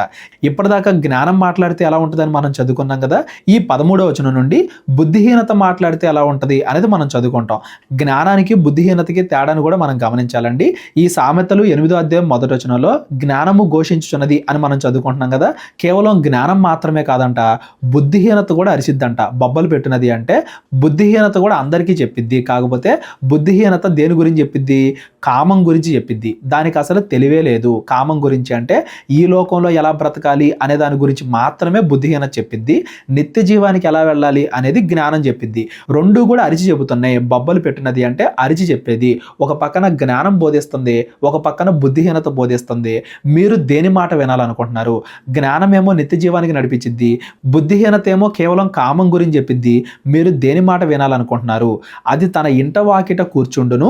ఇప్పటిదాకా జ్ఞానం మాట్లాడితే ఎలా ఉంటుందని మనం చదువుకున్నాం కదా. ఈ 13వ వచనం నుండి బుద్ధిహీనత మాట్లాడితే ఎలా ఉంటుంది అనేది మనం చదువుకుంటాం. జ్ఞానానికి బుద్ధిహీనతకి తేడాను కూడా మనం గమనించాలండి. ఈ సామెతలు 8వ అధ్యాయం 1వ వచనంలో జ్ఞానము ఘోషించుచున్నది అని మనం చదువుకుంటున్నాం కదా. కేవలం జ్ఞానం మాత్రమే కాదంట, బుద్ధిహీనత కూడా అరిసిద్దంట. బొబ్బలు పెట్టినది అంటే బుద్ధిహీనత కూడా అందరికీ చెప్పిద్ది. కాకపోతే బుద్ధిహీనత దేని గురించి చెప్పిద్ది? కామం గురించి చెప్పిద్ది. దానికి అసలు తెలివే లేదు. కామం గురించి అంటే ఈ లోకంలో ఎలా బ్రతకాలి అనే దాని గురించి మాత్రమే బుద్ధిహీనత చెప్పిద్ది. నిత్య జీవానికి ఎలా వెళ్ళాలి అనేది జ్ఞానం చెప్పిద్ది. రెండు కూడా అరిచి చెబుతున్నాయి. బొబ్బలు పెట్టినది అంటే అరిచి చెప్పేది. ఒక పక్కన జ్ఞానం బోధిస్తుంది, ఒక పక్కన బుద్ధిహీనత బోధిస్తుంది. మీరు దేని మాట వినాలనుకుంటున్నారు? జ్ఞానమేమో నిత్య జీవానికి నడిపించిద్ది, బుద్ధిహీనత ఏమో కేవలం కామం గురించి చెప్పిద్ది. మీరు దేని మాట వినాలనుకుంటున్నారు? అది తన ఇంట వాకిట కూర్చుండును,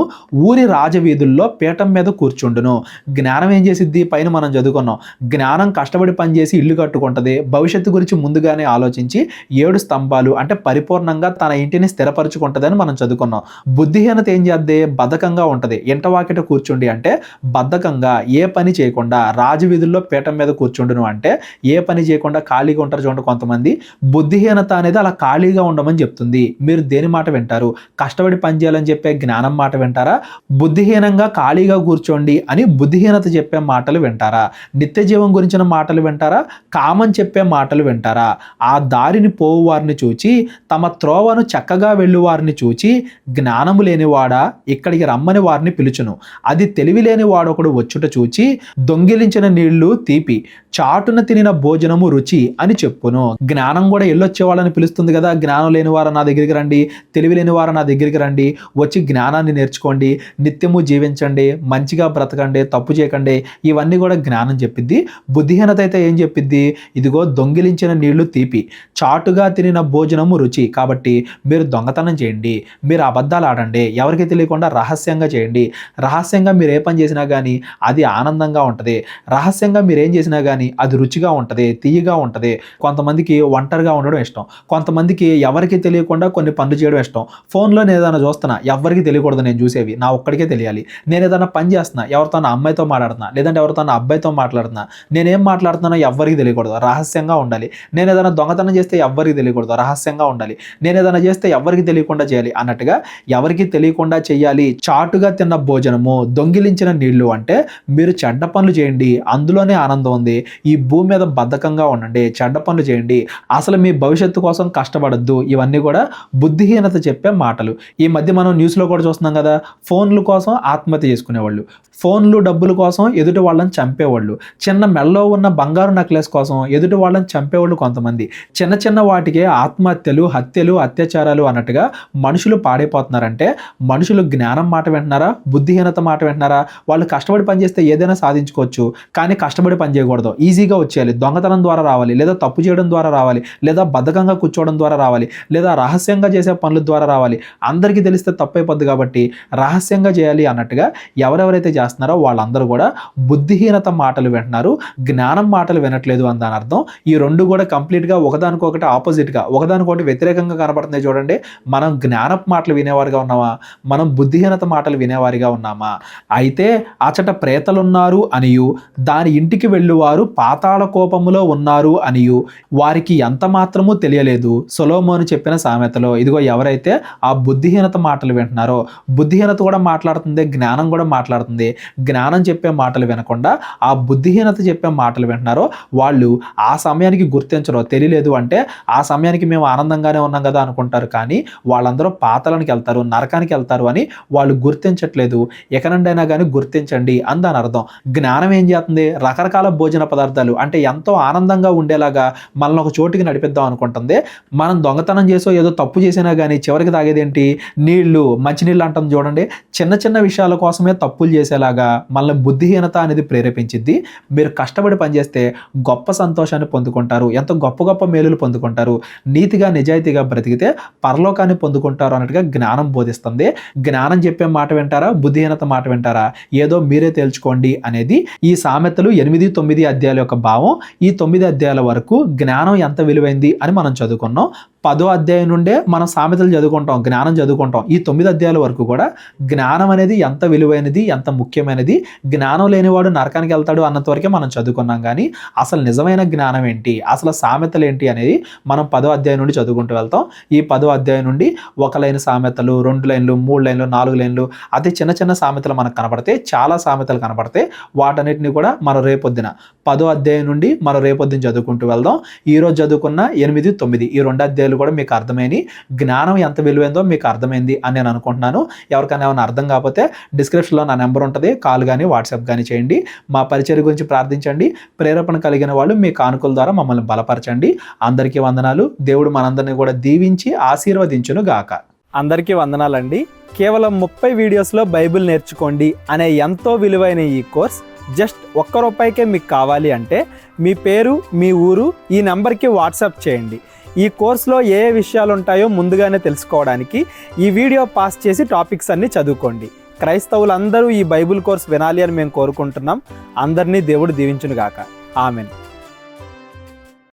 ఊరి రాజవీధుల్లో పీఠం మీద కూర్చుండును. జ్ఞానం ఏం చేసిద్ది? పైన మనం చదువుకున్నాం. జ్ఞానం కష్టపడి పనిచేసి ఇల్లు కట్టుకుంటది. భవిష్యత్తు గురించి ముందుగానే ఆలోచించి 7 స్తంభాలు అంటే పరిపూర్ణంగా తన ఇంటిని స్థిరపరచుకుంటదని మనం చదువుకున్నాం. బుద్ధిహీనత ఏం చేద్దే? బద్ధకంగా ఉంటది. ఇంట వాకిట కూర్చుండి అంటే బద్ధకంగా, ఏ పని చేయకుండా. రాజవీధుల్లో పీఠం మీద కూర్చుండును అంటే ఏ పని చేయకుండా ఖాళీగా ఉంటారు చూడండి కొంతమంది. బుద్ధిహీనత అనేది అలా ఖాళీగా ఉండమని చెప్తుంది. మీరు దేని మాట వింటారు? కష్టపడి పని చేయాలని చెప్పే జ్ఞానం మాట వింటారా? బుద్ధిహీనంగా ఖాళీగా కూర్చోండి అని బుద్ధిహీనత చెప్పే మాటలు వింటారా? నిత్య జీవం గురించిన మాటలు వింటారా? కామం చెప్పే మాటలు వింటారా? ఆ దారిని పోవు వారిని చూచి, తమ త్రోవను చక్కగా వెళ్ళు వారిని చూచి, జ్ఞానము లేనివాడా ఇక్కడికి రమ్మని వారిని పిలుచును. అది తెలివి లేని వాడొకడు వచ్చుట చూచి, దొంగిలించిన నీళ్లు తీపి, చాటున తినిన భోజనము రుచి అని చెప్పును. జ్ఞానం కూడా ఎల్లొచ్చే వాళ్ళని పిలుస్తుంది కదా. జ్ఞానం లేని వారు నా దగ్గరికి రండి, తెలివి లేని వారు నా దగ్గరికి రండి, వచ్చి జ్ఞానాన్ని నేర్చుకోండి, నిత్యము జీవించండి, మంచిగా బ్రతకండి, తప్పు చేయకండి. ఇవన్నీ కూడా జ్ఞానం చెప్పిద్ది. బుద్ధిహీనత అయితే ఏం చెప్పిద్ది? ఇదిగో దొంగిలించిన నీళ్లు తీపి, చాటుగా తినిన భోజనము రుచి. కాబట్టి మీరు దొంగతనం చేయండి, మీరు అబద్ధాలు ఆడండి, ఎవరికి తెలియకుండా రహస్యంగా చేయండి. రహస్యంగా మీరు ఏ పని చేసినా కానీ అది ఆనందంగా ఉంటుంది. రహస్యంగా మీరు ఏం చేసినా కానీ అది రుచిగా ఉంటుంది, తీయగా ఉంటుంది. కొంతమందికి ఒంటరిగా ఉండడం ఇష్టం, కొంతమందికి ఎవరికి తెలియకుండా కొన్ని పనులు చేయడం ఇష్టం. ఫోన్లో నేను ఏదైనా చూస్తున్నా, ఎవరికి తెలియకూడదు, నేను చూసేవి నా ఒక్కడికే తెలియాలి. నేను ఏదైనా పని చేస్తున్నా, ఎవరితో నా అమ్మాయితో మాట్లాడుతున్నా, లేదంటే ఎవరితో నా అబ్బాయితో మాట్లాడుతున్నా, నేనేం మాట్లాడుతున్నానో ఎవరికి తెలియకూడదు, రహస్యంగా ఉండాలి. నేను ఏదైనా దొంగతనం చేస్తే ఎవరికి తెలియకూడదు, రహస్యంగా ఉండాలి. నేను ఏదైనా చేస్తే ఎవరికి తెలియకుండా చేయాలి అన్నట్టుగా ఎవరికి తెలియకుండా చేయాలి. చాటుగా తిన్న భోజనము, దొంగిలించిన నీళ్లు అంటే మీరు చెడ్డ పనులు చేయండి, అందులోనే ఆనందం ఉంది. ఈ భూమి మీద బద్ధకంగా ఉండండి, చెడ్డ పనులు చేయండి, అసలు మీ భవిష్యత్తు కోసం కష్టపడద్దు. ఇవన్నీ కూడా బుద్ధిహీనత చెప్పే మాటలు. ఈ మధ్య మనం న్యూస్లో కూడా చూస్తున్నాం కదా. ఫోన్ల కోసం ఆత్మహత్య చేసుకునేవాళ్ళు, ఫోన్లు డబ్బుల కోసం ఎదుటి వాళ్ళని చంపేవాళ్ళు, చిన్న మెల్లో ఉన్న బంగారు నెక్లెస్ కోసం ఎదుటి వాళ్ళని చంపేవాళ్ళు కొంతమంది. చిన్న చిన్న వాటికే ఆత్మహత్యలు, హత్యలు, అత్యాచారాలు అన్నట్టుగా మనుషులు పాడైపోతున్నారంటే మనుషులు జ్ఞానం మాట వింటున్నారా? బుద్ధిహీనత మాట వింటున్నారా? వాళ్ళు కష్టపడి పని చేస్తే ఏదైనా సాధించుకోవచ్చు, కానీ కష్టపడి పని చేయకూడదు. ఈజీగా వచ్చేయాలి, దొంగతనం ద్వారా రావాలి, లేదా తప్పు చేయడం ద్వారా రావాలి, లేదా బద్ధకంగా కూర్చోవడం ద్వారా రావాలి, లేదా రహస్యంగా చేసే పనుల ద్వారా రావాలి. అందరికీ తెలిస్తే తప్పైపోద్ది కాబట్టి రహస్యంగా చేయాలి అన్నట్టుగా ఎవరెవరైతే చేస్తున్నారో వాళ్ళందరూ కూడా బుద్ధిహీనత మాటలు వింటున్నారు, జ్ఞానం మాటలు వినట్లేదు అని దాని అర్థం. ఈ రెండు కూడా కంప్లీట్గా ఒకదానికొకటి ఆపోజిట్గా, ఒకదానికొకటి వ్యతిరేకంగా కనబడుతున్నాయి చూడండి. మనం జ్ఞానపు మాటలు వినేవారిగా ఉన్నామా? మనం బుద్ధిహీనత మాటలు వినేవారిగా ఉన్నామా? అయితే అచట ప్రేతలున్నారు అనియు, దాని ఇంటికి వెళ్ళువారు పాతాళ కోపములో ఉన్నారు అనియు వారికి ఎంత మాత్రమూ తెలియలేదు. సొలొమోను చెప్పిన సామెతలో. ఇదిగో ఎవరైతే ఆ బుద్ధిహీనత మాటలు వింటున్నారో, బుద్ధిహీనత కూడా మాట్లాడుతుంది, జ్ఞానం కూడా మాట్లాడుతుంది. జ్ఞానం చెప్పే మాటలు వినకుండా ఆ బుద్ధిహీనత చెప్పే మాటలు వింటున్నారో వాళ్ళు ఆ సమయానికి గుర్తించరు. తెలియలేదు అంటే ఆ సమయానికి మేము ఆనందంగానే ఉన్నాం కదా అనుకుంటారు. కానీ వాళ్ళందరూ పాతాళ పాతాళానికి వెళ్తారు, నరకానికి వెళ్తారు అని వాళ్ళు గుర్తించట్లేదు. ఇక నుండైనా కానీ గుర్తించండి అని దాని అర్థం. జ్ఞానం ఏం చేస్తుంది? రకరకాల భోజన పదార్థాలు అంటే ఎంతో ఆనందంగా ఉండేలాగా మనల్ని ఒక చోటికి నడిపిద్దాం అనుకుంటుంది. మనం దొంగతనం చేసో ఏదో తప్పు చేసినా కానీ చివరికి తాగేదేంటి? నీళ్లు, మంచినీళ్ళు అంటుంది చూడండి. చిన్న చిన్న విషయాల కోసమే తప్పులు చేసేలాగా మనల్ని బుద్ధిహీనత అనేది ప్రేరేపించిద్ది. మీరు కష్టపడి పనిచేస్తే గొప్ప సంతోషాన్ని పొందుకుంటారు, ఎంతో గొప్ప గొప్ప మేలులు పొందుకుంటారు, నీతిగా నిజాయితీగా బ్రతికితే పరలోకాన్ని పొందుకుంటారు అన్నట్టుగా జ్ఞానం బోధిస్తుంది. జ్ఞానం చెప్పే మాట వింటారా, బుద్ధిహీనత మాట వింటారా? ఏదో మీరే తేల్చుకోండి అనేది ఈ సామెతలు 8, 9 అధ్యాయాల యొక్క భావం. ఈ 9 అధ్యాయాల వరకు జ్ఞానం ఎంత విలువైంది అని మనం చదువుకున్నాం. 10వ అధ్యాయం నుండే మనం సామెతలు చదువుకుంటాం, జ్ఞానం చదువుకుంటాం. ఈ 9 అధ్యాయాల వరకు కూడా జ్ఞానం అనేది ఎంత విలువైనది, ఎంత ముఖ్యమైనది, జ్ఞానం లేనివాడు నరకానికి వెళ్తాడు అన్నంత వరకే మనం చదువుకున్నాం. కానీ అసలు నిజమైన జ్ఞానం ఏంటి, అసలు సామెతలు ఏంటి అనేది మనం 10వ అధ్యాయం నుండి చదువుకుంటూ వెళ్తాం. ఈ 10వ అధ్యాయం నుండి 1 లైన్ సామెతలు, 2 లైన్లు, 3 లైన్లు, 4 లైన్లు, అతి చిన్న చిన్న సామెతలు మనకు కనపడతాయి. చాలా సామెతలు కనపడతాయి. వాటన్నిటిని కూడా మనం రేపొద్దున 10వ అధ్యాయం నుండి మనం రేపొద్దున చదువుకుంటూ వెళ్దాం. ఈ రోజు చదువుకున్న 8, 9 ఈ 2 అధ్యాయాలు కూడా మీకు అర్థమైంది. జ్ఞానం ఎంత విలువైందో మీకు అర్థమైంది అని నేను అనుకుంటున్నాను. ఎవరికైనా ఏమైనా అర్థం కాకపోతే డిస్క్రిప్షన్లో నా నెంబర్ ఉంటుంది, కాల్ కానీ వాట్సాప్ కానీ చేయండి. మా పరిచర్య గురించి ప్రార్థించండి. ప్రేరేపణ కలిగిన వాళ్ళు మీ కానుకల ద్వారా మమ్మల్ని బలపరచండి. అందరికీ వందనాలు. దేవుడు మనందరినీ కూడా దీవించి ఆశీర్వదించును గాక. అందరికీ వందనాలండి. కేవలం 30 వీడియోస్లో బైబిల్ నేర్చుకోండి అనే ఎంతో విలువైన ఈ కోర్స్ జస్ట్ ₹1 మీకు కావాలి అంటే మీ పేరు, మీ ఊరు ఈ నెంబర్కి వాట్సాప్ చేయండి. ఈ కోర్సులో ఏ విషయాలు ఉంటాయో ముందుగానే తెలుసుకోవడానికి ఈ వీడియో పాస్ చేసి టాపిక్స్ అన్నీ చదువుకోండి. క్రైస్తవులందరూ ఈ బైబిల్ కోర్స్ వినాలి అని మేము కోరుకుంటున్నాం. అందరినీ దేవుడు దీవించును గాక. ఆమెన్.